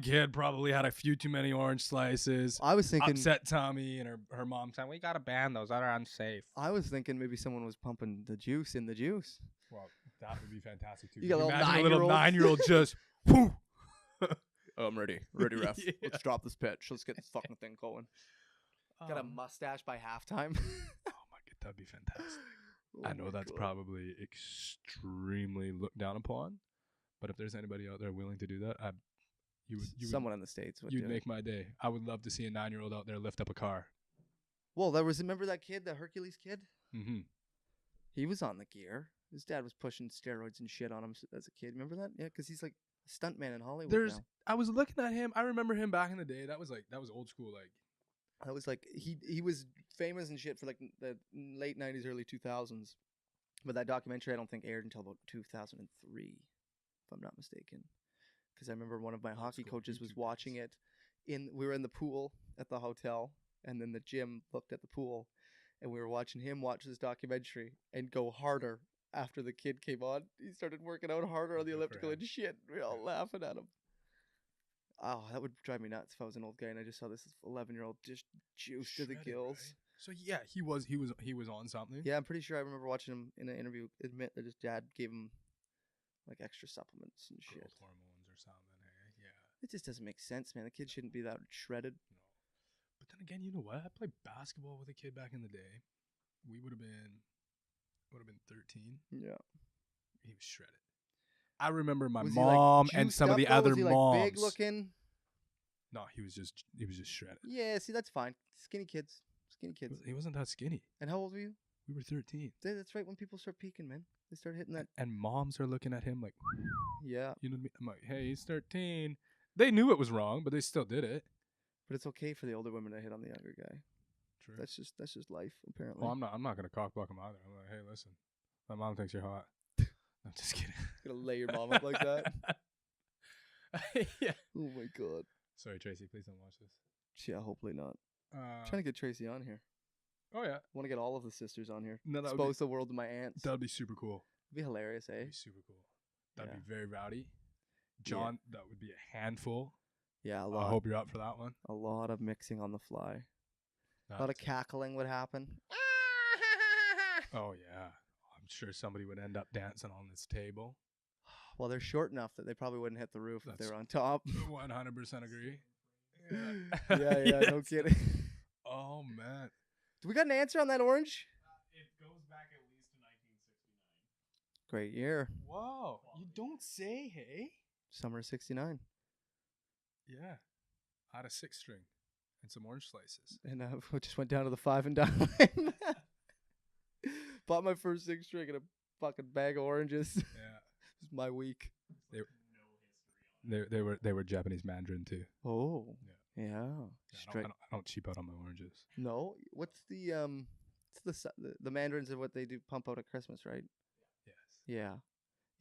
kid probably had a few too many orange slices. I was thinking upset Tommy and her mom saying, "We gotta ban those. That are unsafe." I was thinking maybe someone was pumping the juice in the juice. Well, that would be fantastic too. You got a little 9-year-old just whoo. I'm ready, ref. Yeah. Let's drop this pitch. Let's get this fucking thing going. Got a mustache by halftime. Oh my god, that'd be fantastic. I know that's probably extremely looked down upon. But if there's anybody out there willing to do that, someone in the States would. You'd make my day. I would love to see a 9-year-old out there lift up a car. Well, remember that kid, the Hercules kid? Mm-hmm. He was on the gear. His dad was pushing steroids and shit on him as a kid. Remember that? Yeah, because he's like a stuntman in Hollywood now. I was looking at him. I remember him back in the day. That was old school. Like that was like he was famous and shit for like the late 90s, early 2000s. But that documentary I don't think aired until about 2003. If I'm not mistaken, because I remember one of my hockey coaches was watching it. We were in the pool at the hotel, and then the gym looked at the pool, and we were watching him watch this documentary and go harder after the kid came on. He started working out harder on the elliptical and shit. We were all laughing at him. Oh, that would drive me nuts if I was an old guy and I just saw this 11-year-old just juiced to the gills. Right? So yeah, he was on something. Yeah, I'm pretty sure I remember watching him in an interview admit that his dad gave him like extra supplements and shit. Growth hormones or something, hey? Yeah. It just doesn't make sense, man. The kid shouldn't be that shredded. No. But then again, you know what? I played basketball with a kid back in the day. We would have been 13. Yeah. He was shredded. I remember my mom and some of the other moms. Like big looking? No, he was just shredded. Yeah, see, that's fine. Skinny kids. He wasn't that skinny. And how old were you? We were 13. That's right when people start peaking, man. They start hitting that. And moms are looking at him like, yeah. You know what I mean? I'm like, hey, he's 13. They knew it was wrong, but they still did it. But it's okay for the older women to hit on the younger guy. True. That's just life, apparently. Well, I'm not gonna cock block him either. I'm like, hey, listen, my mom thinks you're hot. I'm just kidding. Gonna lay your mom up like that? Yeah. Oh my god. Sorry, Tracy. Please don't watch this. Yeah, hopefully not. I'm trying to get Tracy on here. Oh yeah. I want to get all of the sisters on here. No, expose the world to my aunts. That would be super cool. It'd be hilarious, eh? That'd be super cool. That'd be very rowdy. John, that would be a handful. Yeah, a lot. I hope you're up for that one. A lot of mixing on the fly. A lot of cackling would happen. Oh yeah. I'm sure somebody would end up dancing on this table. Well, they're short enough that they probably wouldn't hit the roof if they were on top. 100% agree. Yeah, no kidding. Oh man. Do we got an answer on that orange? It goes back at least to 1969. Great year. Whoa. You don't say, hey? Summer of 69. Yeah. I had a 6-string and some orange slices. And I just went down to the 5 and dime. Bought my first 6-string and a fucking bag of oranges. Yeah. It was my week. They were Japanese Mandarin too. Oh. Yeah. I don't cheap out on my oranges. No. What's the mandarins are what they do pump out at Christmas, right? Yes. Yeah.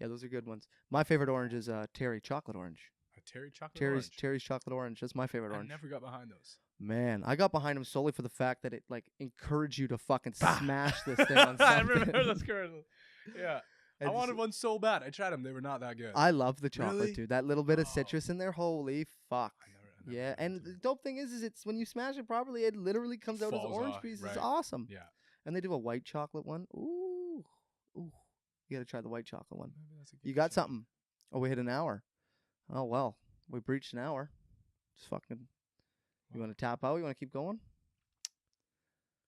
Yeah, those are good ones. My favorite orange is Terry chocolate orange. A Terry chocolate orange? Terry's chocolate orange. That's my favorite orange. I never got behind those. Man, I got behind them solely for the fact that it like encouraged you to fucking smash this thing on something. I remember those commercials. Yeah. I wanted one so bad. I tried them. They were not that good. I love the chocolate, Really? dude. That little bit of citrus in there. Holy fuck. I never Yeah, and the dope thing is it's when you smash it properly, it literally comes out as Falls orange off, pieces. right. It's awesome. Yeah. And they do a white chocolate one. Ooh. Ooh. You got to try the white chocolate one. Maybe that's a good You got shot. something. Oh, we hit an hour. Oh, well. We breached an hour. Just fucking. You want to tap out? You want to keep going?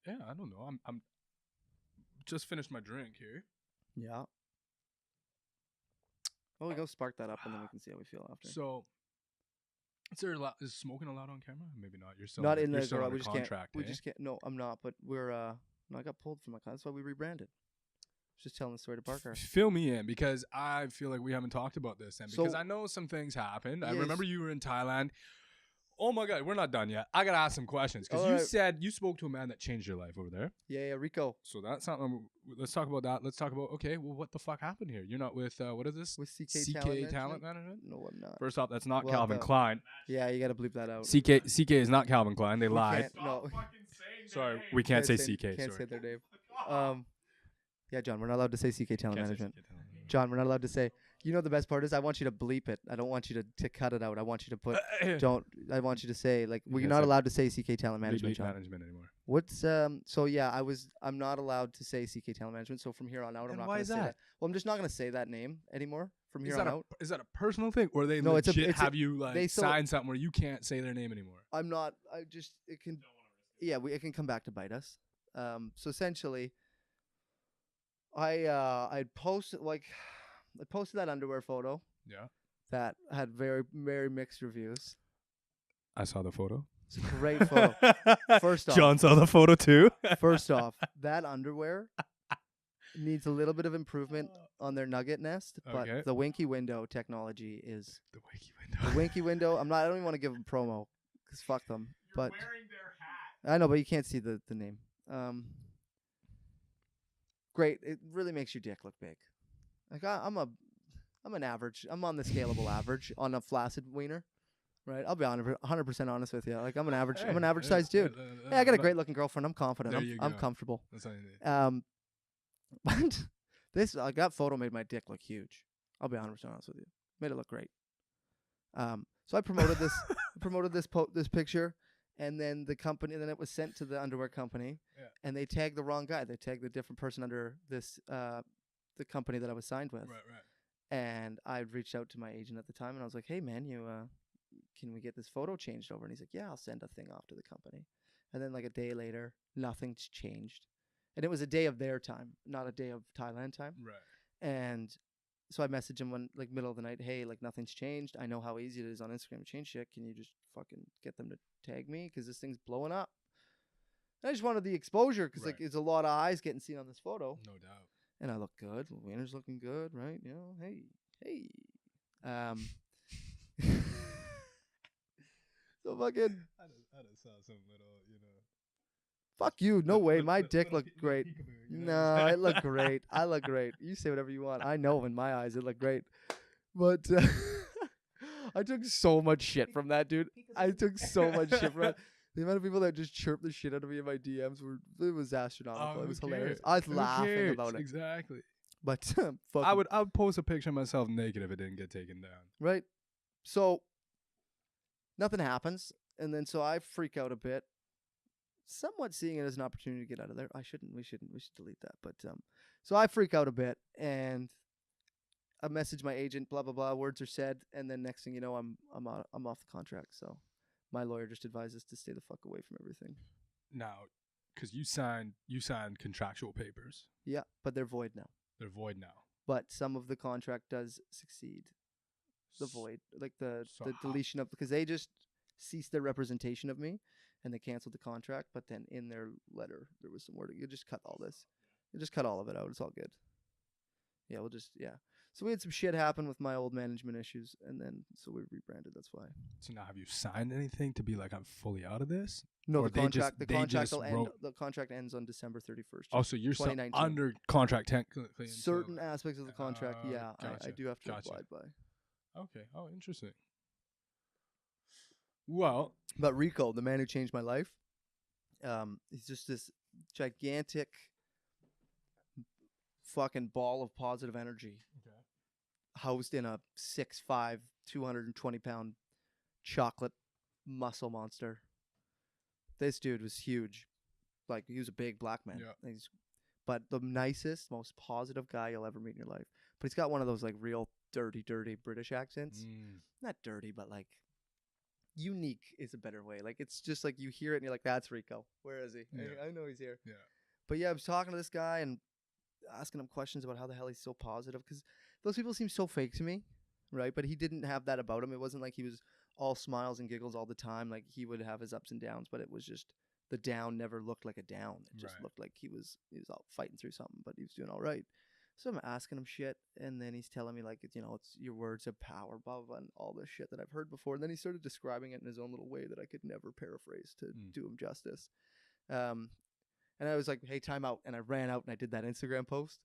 Yeah, I don't know. I'm just finished my drink here. Yeah. Well, we go spark that up and then we can see how we feel after. So, is smoking allowed on camera? Maybe not. You're still Not under, in you're the still garage. under We just contract. can't. We just can't. No, I'm not. But we're. No, I got pulled from my contract. That's why we rebranded. Just telling the story to Parker. Fill me in because I feel like we haven't talked about this, and because So- I know some things happened. I Yes. remember you were in Thailand. Oh my God, we're not done yet. I gotta ask some questions because All you right. said you spoke to a man that changed your life over there. Yeah, Rico. So that's something. Let's talk about that. Let's talk about well, what the fuck happened here? You're not with what is this? With CK Talent Management. No, I'm not. First off, that's not Well, Calvin the- Klein. Yeah, you got to bleep that out. CK is not Calvin Klein. They We lied. can't- No. Stop fucking saying Sorry, their we name. can't say CK. Can't Sorry. say their name. Yeah, John, we're not allowed to say CK Talent Can't say Management. CK Talent Management. John, we're not allowed to say. You know the best part is I want you to bleep it. I don't want you to cut it out. I want you to put. Don't. I want you to say like we're can't not say allowed to say CK Talent Bleep Management, John. management anymore. What's So yeah, I'm not allowed to say CK Talent Management. So from here on out, I'm And not why going to is say that? that. Well, I'm just not going to say that name anymore from here Is on that out. is that a personal thing, or they No, it's a- legit it's a- have you like they so- sign something where you can't say their name anymore? I'm not. I just it can. Yeah, it can come back to bite us. So essentially, I posted that underwear photo Yeah, that had very very mixed reviews. I saw the photo. It's a great photo. First off- John saw the photo too. First off, that underwear needs a little bit of improvement on their nugget nest, but Okay. the winky window technology is The wiki window. the winky window. I don't even want to give them promo because fuck them. You're But wearing their hat. I know, but you can't see the name. Great. It really makes your dick look big. Like I'm an average. I'm on the scalable average on a flaccid wiener, right? I'll be 100% honest with you. Like I'm an average. I'm an average sized dude. Yeah, I got a great looking girlfriend. I'm confident. There you I'm go. comfortable. That's all you need. But that photo made my dick look huge. I'll be 100% honest with you. Made it look great. So I promoted this. This picture, and then the company. And then it was sent to the underwear company, Yeah. and they tagged the wrong guy. They tagged the different person under this the company that I was signed with. Right. And I reached out to my agent at the time, and I was like, "Hey, man, can we get this photo changed over?" And he's like, "Yeah, I'll send a thing off to the company." And then like a day later, nothing's changed, and it was a day of their time, not a day of Thailand time. Right. And so I messaged him one like middle of the night, "Hey, like nothing's changed. I know how easy it is on Instagram to change shit. Can you just fucking get them to tag me because this thing's blowing up?" And I just wanted the exposure because like Right. there's a lot of eyes getting seen on this photo. No doubt. And I look good. Wiener's looking good, right? You know, hey. So fucking I just saw some little, fuck you. No way. My dick looked great. No, it looked great. I look great. You say whatever you want. I know in my eyes it looked great. But I took so much shit from that, dude. I took so much shit from it. The amount of people that just chirped the shit out of me in my DMs it was astronomical. It was hilarious. I was laughing about it. Exactly. But fuck I would post a picture of myself naked if it didn't get taken down. right? So nothing happens, and then so I freak out a bit, somewhat seeing it as an opportunity to get out of there. We should delete that. But so I freak out a bit, and I message my agent, blah blah blah. Words are said, and then next thing you know, I'm off the contract. So my lawyer just advised us to stay the fuck away from everything. Now, Because you signed contractual papers. Yeah, but they're void now. They're void now. But some of the contract does succeed. The void, like the deletion of, because they just ceased their representation of me, and they canceled the contract. But then in their letter, there was some wording. You just cut all this. You just cut all of it out. It's all good. Yeah, So we had some shit happen with my old management issues, and then so we rebranded. That's why. So now, have you signed anything to be like, I'm fully out of this? No, or the contract. The contract will end. The contract ends on December 31st. Oh, so you're still under contract technically. Certain aspects of the contract, yeah, gotcha, I do have to abide by. Okay. Oh, interesting. Well, but Rico, the man who changed my life, he's just this gigantic fucking ball of positive energy. Okay. Housed in a 6'5", 220-pound chocolate muscle monster. This dude was huge. Like, he was a big black man. Yeah. But the nicest, most positive guy you'll ever meet in your life. But he's got one of those like real dirty British accents. Not dirty, but like unique is a better way. Like, it's just like you hear it and you're like, that's Rico. Where is he? Yeah. I know he's here. Yeah. But yeah, I was talking to this guy and asking him questions about how the hell he's so positive, because those people seem so fake to me, right? But he didn't have that about him. It wasn't like he was all smiles and giggles all the time. Like, he would have his ups and downs, but it was just the down never looked like a down. It just looked like he was out fighting through something, but he was doing all right. So I'm asking him shit, and then he's telling me, like, it's your words have power, blah, blah, blah, and all this shit that I've heard before. And then he started describing it in his own little way that I could never paraphrase to do him justice. And I was like, hey, time out. And I ran out and I did that Instagram post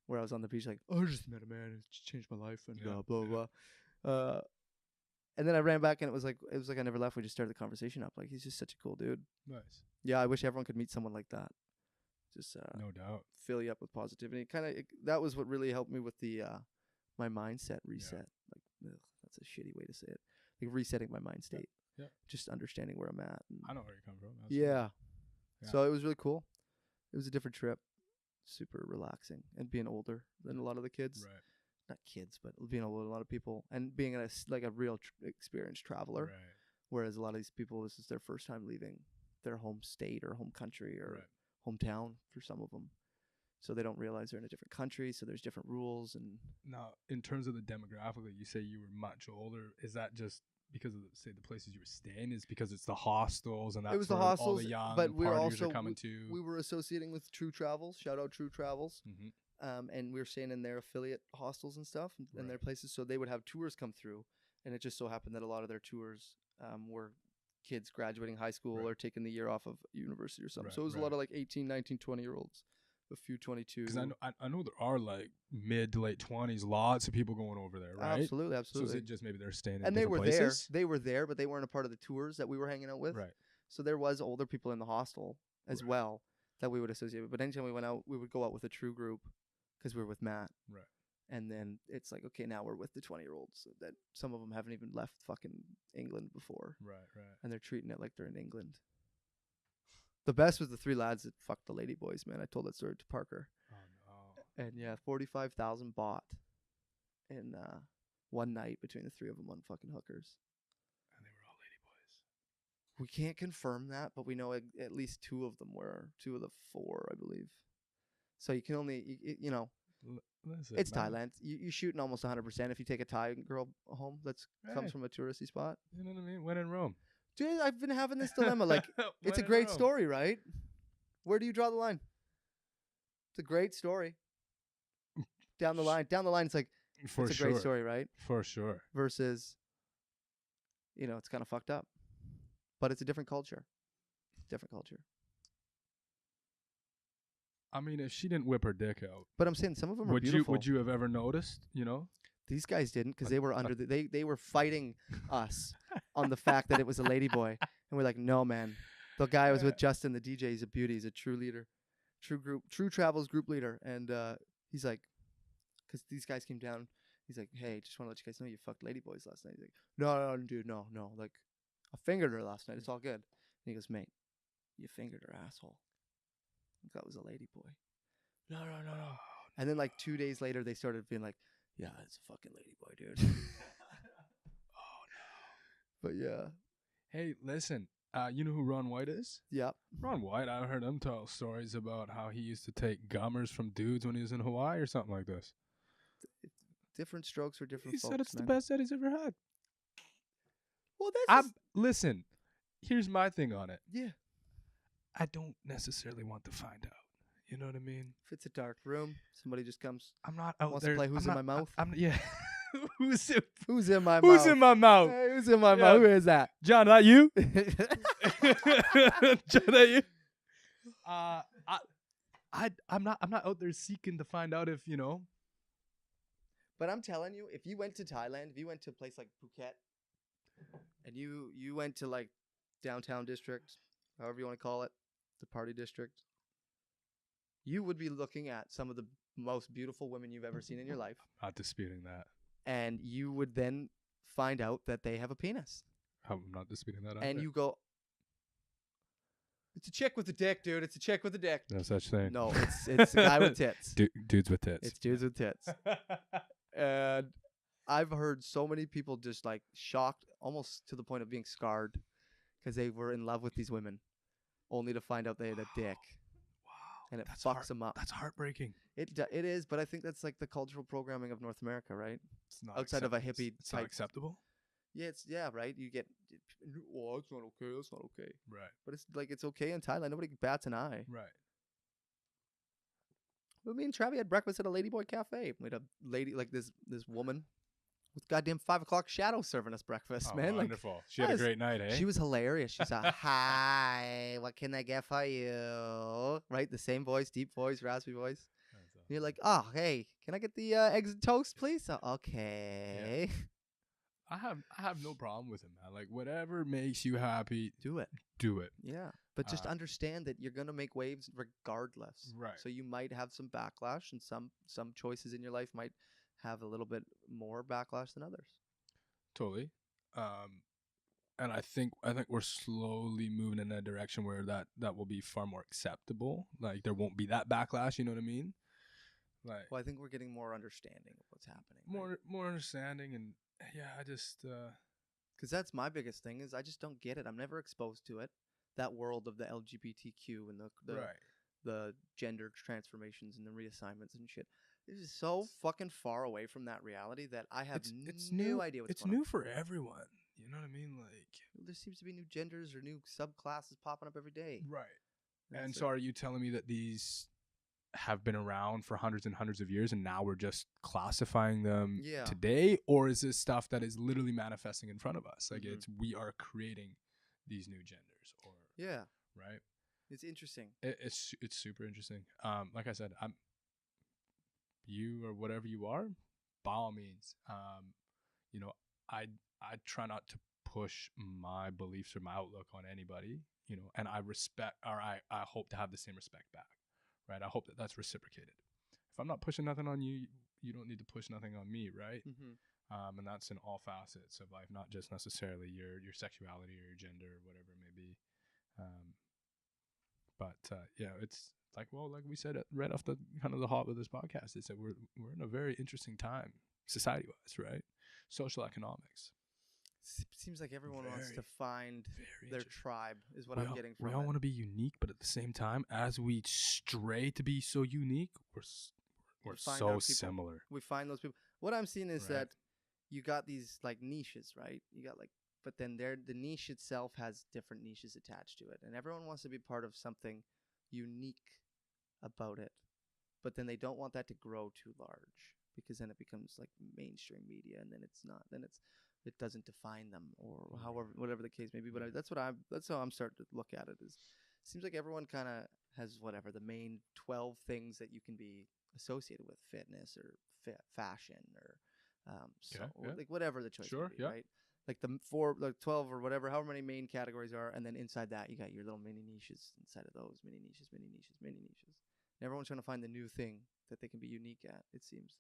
where I was on the beach like, oh, I just met a man. It's changed my life and blah, blah, blah. And then I ran back and it was like I never left. We just started the conversation up. Like, he's just such a cool dude. Nice. Yeah, I wish everyone could meet someone like that. Just no doubt. Fill you up with positivity. That was what really helped me with the my mindset reset. Like, that's a shitty way to say it. Like, resetting my mind state. Yeah. Just understanding where I'm at. I know where you come from. Yeah. So it was really cool. It was a different trip. Super relaxing. And being older than a lot of the kids. Right. Not kids, but being older than a lot of people. And being a real experienced traveler. Right. Whereas a lot of these people, this is their first time leaving their home state or home country or hometown for some of them. So they don't realize they're in a different country. So there's different rules. And now, in terms of the demographic, you say you were much older. Is that just because of the places you were staying? Is because it's the hostels and that's it was where the hostels, all the young but we're partiers also are coming to? We were associating with True Travels. Shout out True Travels. Mm-hmm. And we were staying in their affiliate hostels and stuff and their places. So they would have tours come through. And it just so happened that a lot of their tours were kids graduating high school or taking the year off of university or something. So it was a lot of like 18, 19, 20-year-olds. A few 22. Because I know there are like mid to late 20s, lots of people going over there, right? Absolutely. So is it just maybe they're staying in and different places? They were there, but they weren't a part of the tours that we were hanging out with. Right. So there was older people in the hostel as well that we would associate with. But anytime we went out, we would go out with a true group because we were with Matt. Right. And then it's like, okay, now we're with the 20-year-olds that some of them haven't even left fucking England before. Right. And they're treating it like they're in England. The best was the 3 lads that fucked the lady boys, man. I told that story to Parker. Oh, no. And yeah, 45,000 bought in one night between the 3 of them on fucking hookers. And they were all lady boys. We can't confirm that, but we know at least 2 of them were. 2 of the 4, I believe. So you can only, listen, it's man. Thailand. You're shooting almost 100% if you take a Thai girl home that comes from a touristy spot. You know what I mean? When in Rome. Dude, I've been having this dilemma. Like, it's a great story, right? Where do you draw the line? It's a great story. Down the line, it's like, it's a great story, right? For sure. Versus, it's kind of fucked up. But it's a different culture. I mean, if she didn't whip her dick out. But I'm saying some of them are beautiful. Would you have ever noticed, These guys didn't, because they were they were fighting us on the fact that it was a ladyboy. And we're like, no, man. The guy was with Justin, the DJ. He's a beauty. He's a true leader. True Travels group leader. And he's like, because these guys came down. He's like, hey, just want to let you guys know you fucked ladyboys last night. He's like, no, dude, no. Like, I fingered her last night. It's all good. And he goes, mate, you fingered her, asshole. That was a ladyboy. No. And then like 2 days later, they started being like, yeah, it's a fucking ladyboy, dude. Oh, no. But yeah. Hey, listen, You know who Ron White is? Yep. Ron White, I heard him tell stories about how he used to take gummers from dudes when he was in Hawaii or something like this. Different strokes for different He folks, said it's man. the best that he's ever had. Well, that's listen, here's my thing on it. Yeah. I don't necessarily want to find out. You know what I mean? If it's a dark room, somebody just comes. I'm not out wants there. to play Who's in My Mouth? Yeah. Who's in my Who's mouth? in my mouth? Hey, who's in my mouth? Who is that? John, that you? John, that you? I'm not out there seeking to find out if, you know. But I'm telling you, if you went to Thailand, if you went to a place like Phuket, and you went to like downtown district, however you want to call it, the party district, you would be looking at some of the most beautiful women you've ever seen in your life. Not disputing that. And you would then find out that they have a penis. I'm not disputing that. And you go, it's a chick with a dick, dude. It's a chick with a dick. No such thing. No, it's a guy with tits. Dudes with tits. It's dudes with tits. And I've heard so many people just like shocked, almost to the point of being scarred, because they were in love with these women, only to find out they had a dick. Wow. And it fucks them up. That's heartbreaking. It is, but I think that's like the cultural programming of North America, right? It's not outside of a hippie It's not type. acceptable. Yeah, right. You get, oh, it's not okay. That's not okay. Right. But it's like it's okay in Thailand. Nobody bats an eye. Right. But me and Travi had breakfast at a Ladyboy Cafe. We had a lady like this woman with goddamn 5 o'clock shadow serving us breakfast, Oh, man. wonderful. Like, She had a great night, eh? She was hilarious. She's like, hi, what can I get for you? Right? The same voice, deep voice, raspy voice. And you're like, oh, hey, can I get the eggs and toast, please? Oh, okay. Yeah. I have no problem with it, man. Like, whatever makes you happy, Do it. do it. Yeah. But just understand that you're going to make waves regardless. Right. So you might have some backlash, and some choices in your life might have a little bit more backlash than others. Totally. And I think we're slowly moving in a direction where that will be far more acceptable. Like, there won't be that backlash, you know what I mean? Like, Well, I think we're getting more understanding of what's happening. right? more understanding, and yeah, I just Because that's my biggest thing is I just don't get it. I'm never exposed to it. That world of the LGBTQ and the gender transformations and the reassignments and shit. This is so fucking far away from that reality that I have no idea what's going on. It's new for everyone. You know what I mean? Like, There seems to be new genders or new subclasses popping up every day. right. And That's so are you telling me that these have been around for hundreds and hundreds of years and now we're just classifying them today? Or is this stuff that is literally manifesting in front of us? Like, we are creating these new genders, or right? It's interesting. It's super interesting. Like I said, you or whatever you are, by all means. You know, I try not to push my beliefs or my outlook on anybody, you know, and I respect, or I hope to have the same respect back, right? I hope that that's reciprocated. If I'm not pushing nothing on you, you don't need to push nothing on me, right? Mm-hmm. And that's in all facets of life, not just necessarily your sexuality or your gender or whatever it may be. But yeah, it's like, well, like we said right off the kind of the heart of this podcast, is that we're in a very interesting time, society-wise, right? Social economics. Seems like everyone wants to find their tribe, is what I'm getting from it. We all want to be unique, but at the same time, as we stray to be so unique, we're so similar. We find those people. What I'm seeing is that you got these like niches, right? You got like, but then the niche itself has different niches attached to it, and everyone wants to be part of something unique about it. But then they don't want that to grow too large, because then it becomes like mainstream media, and then it's not. Then it doesn't define them, or however, whatever the case may be. But that's how I'm starting to look at it. Is seems like everyone kind of has whatever the main 12 things that you can be associated with: fitness or fashion or like whatever the choice may be, right? Like the 12 or whatever, however many main categories are, and then inside that you got your little mini niches inside of those mini niches. And everyone's trying to find the new thing that they can be unique at, it seems,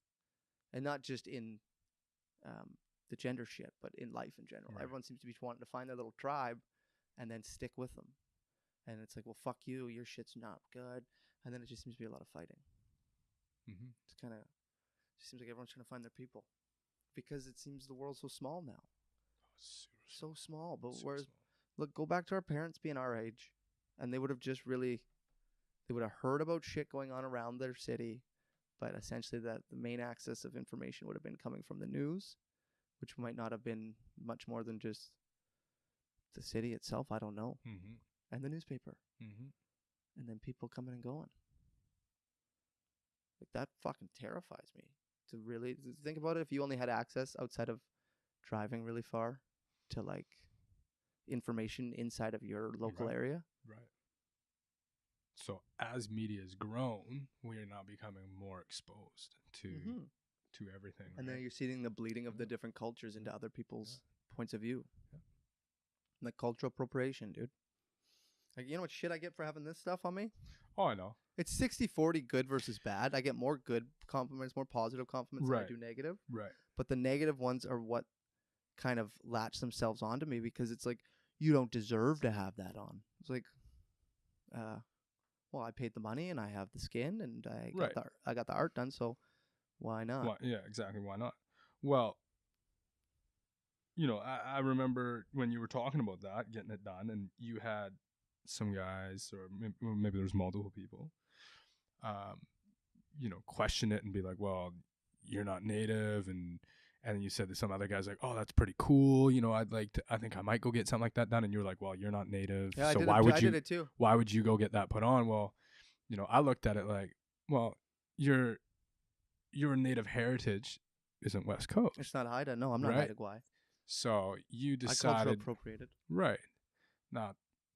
and not just in the gender shit, but in life in general. Right. Everyone seems to be wanting to find their little tribe and then stick with them. And it's like, well, fuck you, your shit's not good. And then it just seems to be a lot of fighting. Mm-hmm. It's kind of, seems like everyone's trying to find their people, because it seems the world's so small now. Oh, so small. But look, go back to our parents being our age, and they would have just really, they would have heard about shit going on around their city, but essentially that the main access of information would have been coming from the news, which might not have been much more than just the city itself. I don't know. And the newspaper. And then people coming and going. Like, that fucking terrifies me. To really think about it, if you only had access outside of driving really far to like information inside of your local area. Right. So as media has grown, we are now becoming more exposed to everything. And then you're seeing the bleeding of the different cultures into other people's points of view. Like cultural appropriation, dude. Like, you know what shit I get for having this stuff on me? Oh, I know. It's 60-40 good versus bad. I get more good compliments, more positive compliments than I do negative. Right. But the negative ones are what kind of latch themselves onto me, because it's like, you don't deserve to have that on. It's like, well, I paid the money and I have the skin and I got the art done, so why not? Yeah, exactly. Why not? Well, you know, I remember when you were talking about that, getting it done, and you had some guys, or maybe there's multiple people, you know, question it and be like, well, you're not native, and then you said that some other guys like, oh, that's pretty cool, you know, I think I might go get something like that done, and you were like, well, you're not native, yeah, so I did it too. Why would you go get that put on? Well, you know, I looked at it like, well, your native heritage isn't West Coast. It's not Haida. No, I'm not Haida Gwaii. So you decided, I cultural appropriated. Right.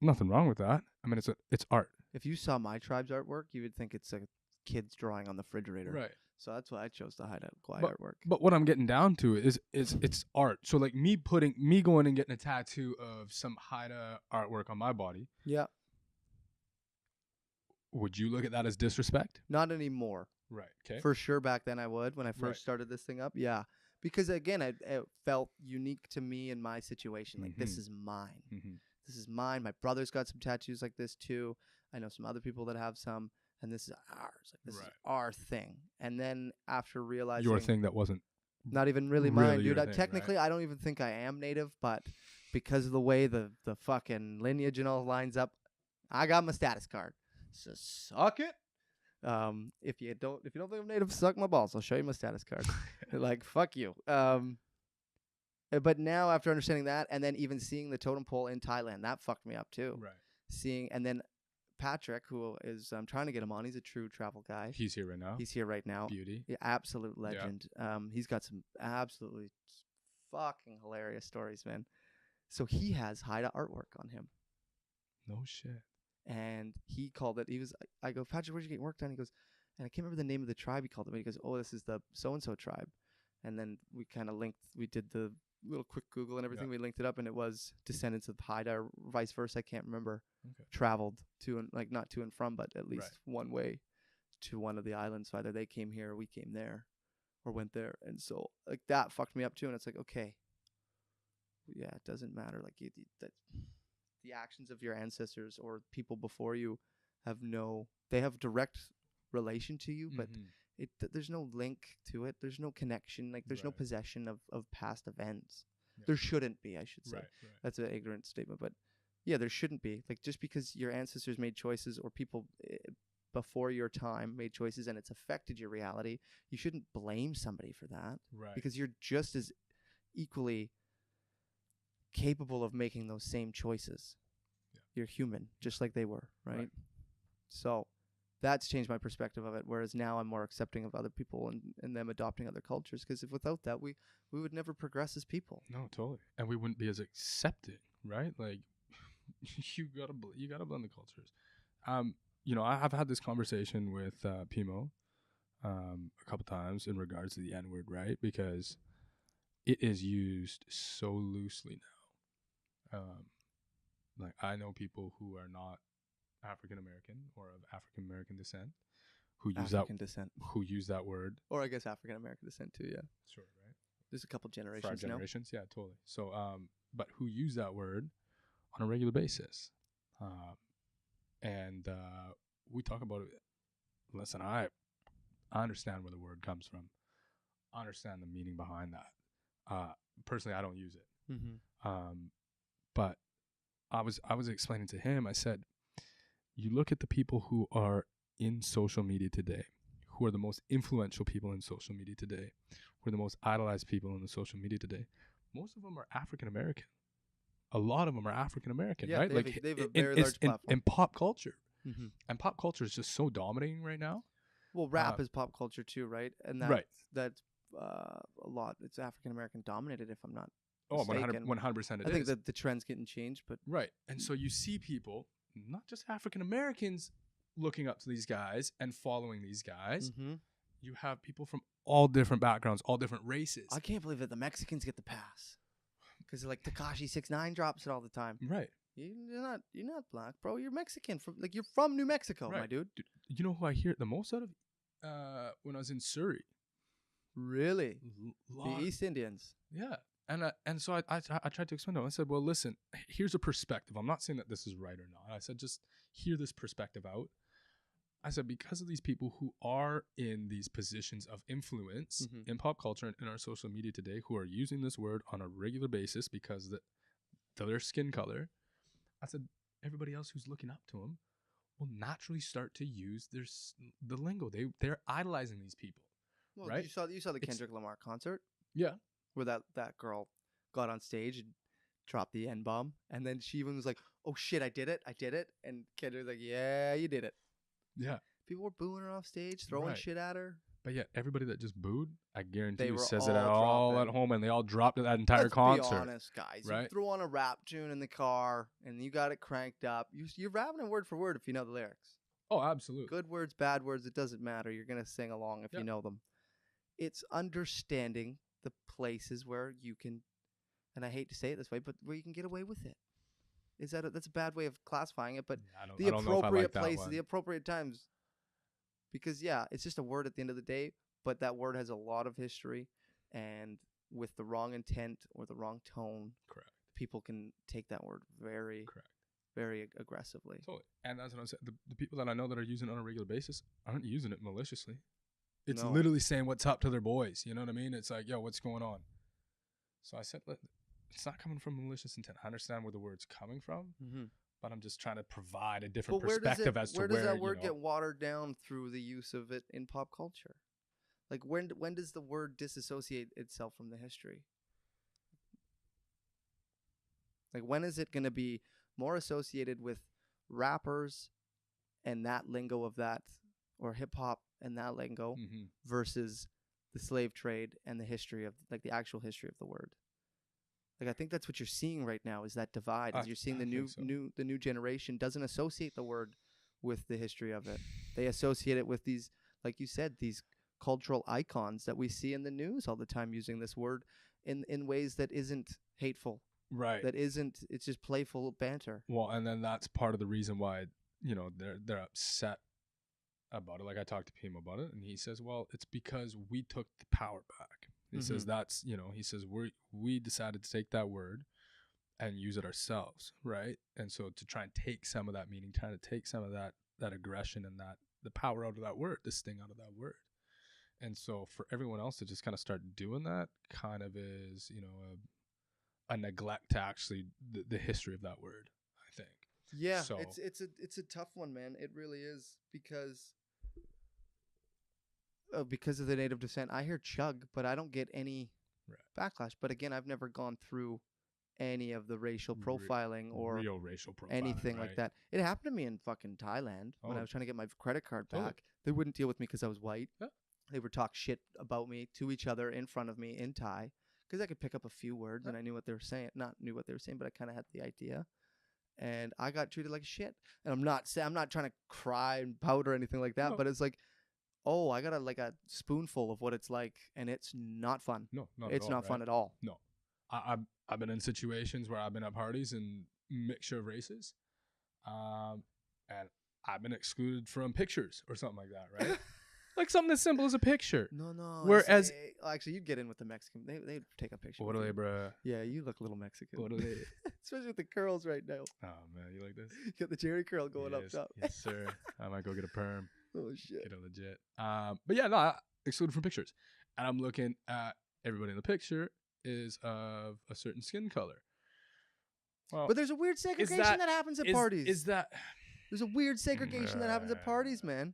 Nothing wrong with that. I mean, it's art. If you saw my tribe's artwork, you would think it's a kid's drawing on the refrigerator. Right. So that's why I chose the Haida Gwaii artwork. But what I'm getting down to is it's art. So like me going and getting a tattoo of some Haida artwork on my body. Yeah. Would you look at that as disrespect? Not anymore. Right. Okay. For sure, back then I would, when I first started this thing up. Yeah. Because again, it felt unique to me in my situation. Like, this is mine. This is mine. My brother's got some tattoos like this too. I know some other people that have some, and this is ours. Like, this is our thing. And then after realizing your thing that wasn't not even really mine, dude. Technically, I don't even think I am native, but because of the way the fucking lineage and all lines up, I got my status card. So suck it. If you don't think I'm native, suck my balls. I'll show you my status card. Like, fuck you. But now, after understanding that, and then even seeing the totem pole in Thailand, that fucked me up too. Right. And then Patrick, who is, I'm trying to get him on. He's a true travel guy. He's here right now. Beauty. Yeah, absolute legend. Yeah. He's got some absolutely fucking hilarious stories, man. So he has Haida artwork on him. No shit. And he called it, I go, Patrick, where'd you get work done? He goes, and I can't remember the name of the tribe he called it. He goes, oh, this is the so-and-so tribe. And then we kind of linked, we did the little quick Google and everything. Yeah. We linked it up, and it was descendants of Haida, or vice versa. I can't remember. Okay. Traveled to, and like, not to and from, but at least one way to one of the islands. So either they came here or we came there or went there. And so like that fucked me up too. And it's like, okay, yeah, it doesn't matter. Like the actions of your ancestors or people before you they have direct relation to you, but there's no link to it. There's no connection. Like, there's no possession of past events. Yeah. There shouldn't be, I should say. Right. That's an ignorant statement, but yeah, there shouldn't be. Like, just because your ancestors made choices, or people before your time made choices and it's affected your reality, you shouldn't blame somebody for that. Right. Because you're just as equally capable of making those same choices. Yeah. You're human, just like they were, right? So that's changed my perspective of it, whereas now I'm more accepting of other people and them adopting other cultures, because if without that, we would never progress as people. No, totally. And we wouldn't be as accepting, right? Like, you gotta blend the cultures. You know, I've had this conversation with Pimo a couple times in regards to the N-word, right? Because it is used so loosely now. Like, I know people who are not African American or of African American descent who use that word, or I guess African American descent too. Yeah, sure, right. There's a couple generations. Yeah, totally. So, but who use that word on a regular basis, and we talk about it. Listen, I understand where the word comes from. I understand the meaning behind that. Personally, I don't use it. Mm-hmm. But I was explaining to him, I said, you look at the people who are in social media today, who are the most influential people in social media today, who are the most idolized people in the social media today, most of them are African American. A lot of them are African American, Yeah, right? they Like have a very large platform. in pop culture. Mm-hmm. And pop culture is just so dominating right now. Well, rap is pop culture too, right? And that's a lot. It's African American dominated, if I'm not mistaken. 100% I think that the trend's getting changed, but right. And so you see people, not just African Americans, looking up to these guys and following these guys. Mm-hmm. You have people from all different backgrounds, all different races. I can't believe that the Mexicans get the pass because like Tekashi 6ix9ine drops it all the time. Right. You're not black, bro. You're Mexican. You're from New Mexico, right. my dude. You know who I hear it the most out of? When I was in Surrey. Really? The East Indians. Yeah. And so I tried to explain to him. I said, well, listen, here's a perspective. I'm not saying that this is right or not. I said, just hear this perspective out. I said, because of these people who are in these positions of influence in pop culture and in our social media today, who are using this word on a regular basis because of their skin color, I said, everybody else who's looking up to them will naturally start to use the lingo. They're idolizing these people. Well, right? You saw the Kendrick Lamar concert? Yeah. Where that girl got on stage and dropped the N-bomb. And then she even was like, oh shit, I did it. And Kendrick's like, yeah, you did it. Yeah. People were booing her off stage, throwing shit at her. But yet, everybody that just booed, I guarantee you, says it at home, and they all dropped it that entire concert. Let's be honest, guys. Right? You throw on a rap tune in the car, and you got it cranked up. You're rapping it word for word if you know the lyrics. Oh, absolutely. Good words, bad words, it doesn't matter. You're going to sing along if you know them. It's understanding the places where you can, and I hate to say it this way, but where you can get away with it. That's a bad way of classifying it, but the appropriate places, the appropriate times. Because, it's just a word at the end of the day, but that word has a lot of history, and with the wrong intent or the wrong tone, correct, people can take that word very aggressively. Totally. And that's what I'm saying. The people that I know that are using it on a regular basis aren't using it maliciously. It's literally saying what's up to their boys. You know what I mean? It's like, yo, what's going on? So I said, it's not coming from malicious intent. I understand where the word's coming from. Mm-hmm. But I'm just trying to provide a different perspective as to where does that word get watered down through the use of it in pop culture? Like when does the word disassociate itself from the history? Like when is it going to be more associated with rappers and that lingo of that, or hip hop and that lingo, versus the slave trade and the history of the actual history of the word? Like I think that's what you're seeing right now is that divide. You're seeing the new generation doesn't associate the word with the history of it. They associate it with these, like you said, these cultural icons that we see in the news all the time using this word in ways that isn't hateful. Right. That isn't. It's just playful banter. Well, and then that's part of the reason why they're upset about it. Like I talked to Pim about it, and he says, "Well, it's because we took the power back." He says that's, he says we decided to take that word and use it ourselves, right? And so to try and take some of that meaning, trying to take some of that aggression and the power out of that word, the sting out of that word. And so for everyone else to just kind of start doing that kind of is, a neglect to actually the history of that word, I think. Yeah, so it's a tough one, man. It really is because of the native descent. I hear chug, but I don't get any backlash. But again, I've never gone through any of the racial profiling or real racial profiling, anything like that. It happened to me in fucking Thailand when I was trying to get my credit card back. They wouldn't deal with me because I was white. Yeah. They would talk shit about me to each other in front of me in Thai because I could pick up a few words and I knew what they were saying. Not knew what they were saying, but I kind of had the idea. And I got treated like shit. And I'm not trying to cry and pout or anything like that, but it's like, oh, I got a spoonful of what it's like, and it's not fun. No, it's not fun at all. No, I've been in situations where I've been at parties and mixture of races, and I've been excluded from pictures or something like that, right? Like something as simple as a picture. No. Whereas, actually, you'd get in with the Mexican. They'd take a picture. What are they, bruh? Yeah, you look a little Mexican. What are they? Especially with the curls right now. Oh man, you like this? You got the Jerry curl going up top. Yes, sir. I might go get a perm. Oh shit. Get a legit. But yeah, no, I excluded from pictures, and I'm looking at everybody in the picture is of a certain skin color. Well, but there's a weird segregation that happens at parties. There's a weird segregation that happens at parties, man.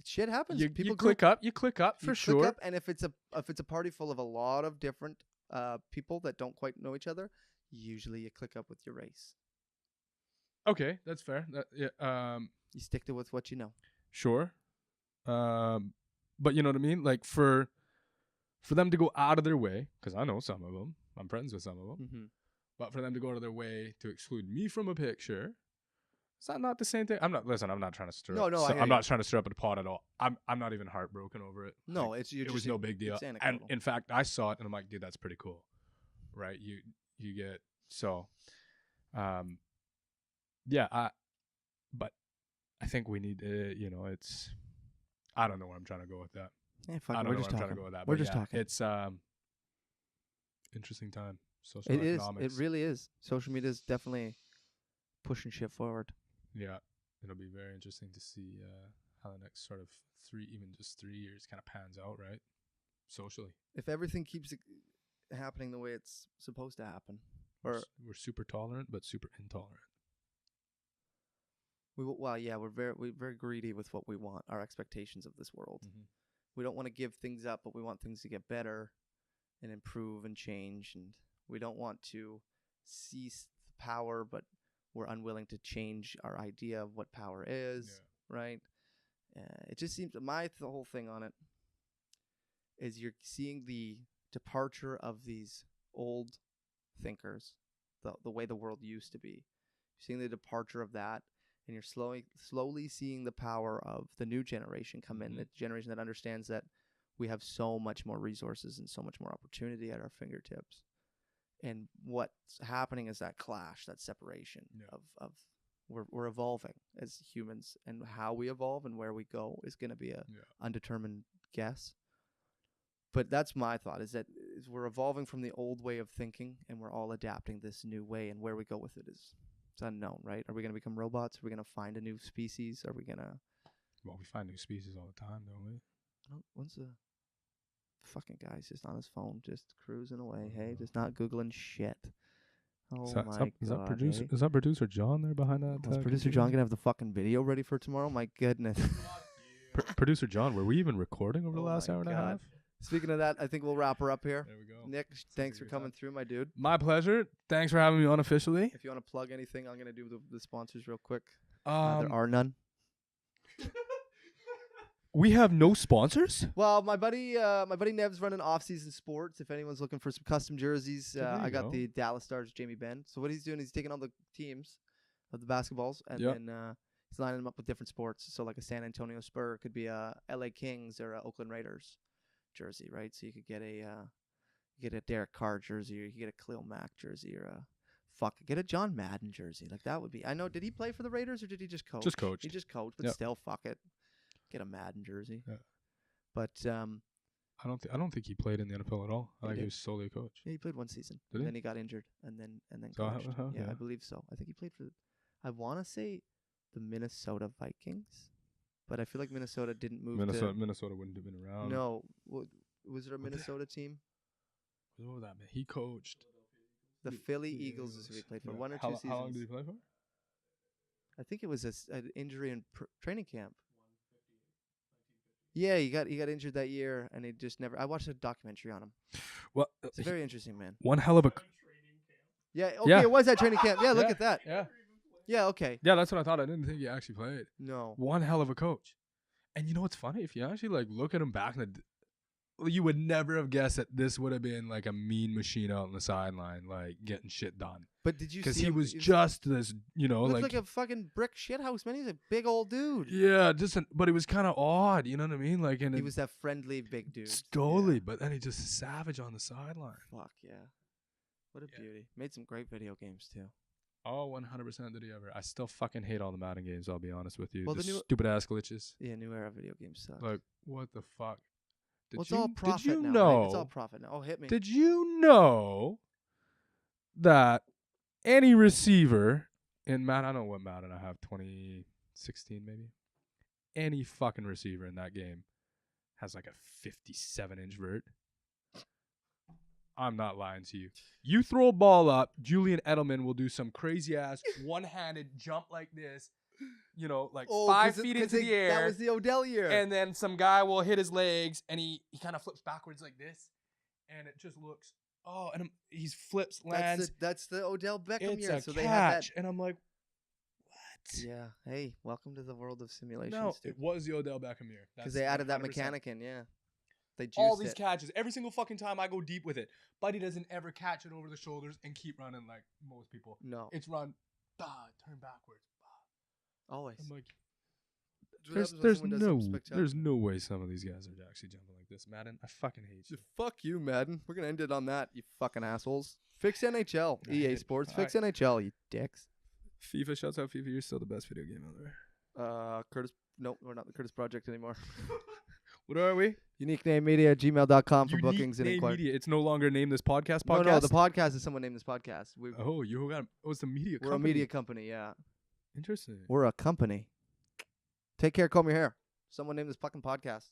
Shit happens. People click up. You click up for sure. Click up, and if it's a party full of a lot of different people that don't quite know each other, usually you click up with your race. Okay, that's fair. You stick to with what you know. Sure. But you know what I mean? Like for them to go out of their way, because I know some of them, I'm friends with some of them, mm-hmm. but for them to go out of their way to exclude me from a picture. Is that not the same thing? I'm not trying to stir up. I'm not trying to stir up a pot at all. I'm not even heartbroken over it. No, like, it was no big deal. And in fact, I saw it and I'm like, dude, that's pretty cool. Right? You get so but I think we need it's I don't know where I'm trying to go with that. Yeah, fuck, I don't know where I'm trying to go with that. We're just talking. It's interesting time. It is. It really is. Social media is definitely pushing shit forward. Yeah, it'll be very interesting to see how the next sort of 3 years kind of pans out, right? Socially. If everything keeps happening the way it's supposed to happen. We're super tolerant, but super intolerant. We're very greedy with what we want, our expectations of this world. Mm-hmm. We don't want to give things up, but we want things to get better and improve and change. And we don't want to seize the power, but we're unwilling to change our idea of what power is, right? It just seems the whole thing on it is you're seeing the departure of these old thinkers, the way the world used to be. You're seeing the departure of that, and you're slowly seeing the power of the new generation come in, the generation that understands that we have so much more resources and so much more opportunity at our fingertips. And what's happening is that clash, that separation of we're evolving as humans, and how we evolve and where we go is going to be a undetermined guess. But that's my thought, is we're evolving from the old way of thinking, and we're all adapting this new way, and where we go with it is it's unknown, right? Are we going to become robots? Are we going to find a new species? Are we going to... Well, we find new species all the time, don't we? When's the fucking guy's just on his phone, just cruising away, hey, just not Googling shit. Oh my God. Is that producer John there behind that? Is producer John going to have the fucking video ready for tomorrow? My goodness. Producer John, were we even recording over the last hour and a half? Speaking of that, I think we'll wrap her up here. There we go. Nick, thanks for coming through, my dude. My pleasure. Thanks for having me on officially. If you want to plug anything, I'm going to do the sponsors real quick. There are none. We have no sponsors? Well, my buddy Nev's running off-season sports. If anyone's looking for some custom jerseys, I got the Dallas Stars Jamie Benn. So what he's doing, he's taking all the teams of the basketballs, and then he's lining them up with different sports. So like a San Antonio Spur could be a LA Kings or a Oakland Raiders jersey, right? So you could get a Derek Carr jersey, or you could get a Khalil Mack jersey, or get a John Madden jersey. Like that would be. I know. Did he play for the Raiders or did he just coach? Just coached. He just coached, but still, fuck it. Get a Madden jersey. Yeah. But I don't think he played in the NFL at all. I think he was solely a coach. Yeah, he played one season. Did he? Then he got injured and then coached. I believe so. I think he played for, I want to say, the Minnesota Vikings, but I feel like Minnesota didn't move. Minnesota wouldn't have been around. No, was there a Minnesota team? What was that? Man? He coached the Philly Eagles. Is who he played for 1 or 2 seasons. How long did he play for? I think it was an injury in training camp. Yeah, he got injured that year, and he just never. I watched a documentary on him. Well, it's a very interesting man. One hell of a. Yeah. Okay. It was that training camp. Yeah. Look at that. Yeah. Yeah. Okay. Yeah, that's what I thought. I didn't think he actually played. No. One hell of a coach. And you know what's funny? If you actually look at him back in you would never have guessed that this would have been like a mean machine out on the sideline, like getting shit done. But did you see? Because he was just this, like a fucking brick shithouse, man. He's a big old dude. Yeah, but it was kind of odd. You know what I mean? Like, he was that friendly big dude. Totally, but then he just savage on the sideline. Fuck yeah, what a beauty. Made some great video games too. Oh, 100% did he ever. I still fucking hate all the Madden games, I'll be honest with you. Well, the stupid ass glitches. Yeah, new era video games suck. Like, what the fuck? It's all profit now. Know, right? It's all profit now. Oh, hit me. Did you know that any receiver in Madden, I don't know what Madden I have, 2016 maybe? Any fucking receiver in that game has like a 57-inch vert. I'm not lying to you. You throw a ball up, Julian Edelman will do some crazy ass one-handed jump like this, you know, like 5 feet into the air. That was the Odell year. And then some guy will hit his legs, and he kind of flips backwards like this, and it just looks. Oh, and he flips, lands. That's the Odell Beckham year. It's a catch, and I'm like, what? Yeah. Hey, welcome to the world of simulations. No, it was the Odell Beckham year. Because they added that mechanic in, yeah. They juiced all these catches. Every single fucking time I go deep with it. Buddy doesn't ever catch it over the shoulders and keep running like most people. No. It's run, turn backwards. Always. I'm like, there's no way some of these guys are actually jumping like this. Madden, I fucking hate you. Fuck you, Madden. We're going to end it on that, you fucking assholes. Fix NHL. EA Sports. Fix NHL, you dicks. FIFA, shouts out FIFA. You're still the best video game out there. Curtis. Nope, we're not the Curtis Project anymore. What are we? uniquenamemedia gmail.com for bookings and inquiries. Media. It's no longer Name This Podcast. No, the podcast is someone named this podcast. It's a media company. We're a media company, yeah. Interesting. We're a company. Take care, comb your hair. Someone named this fucking podcast.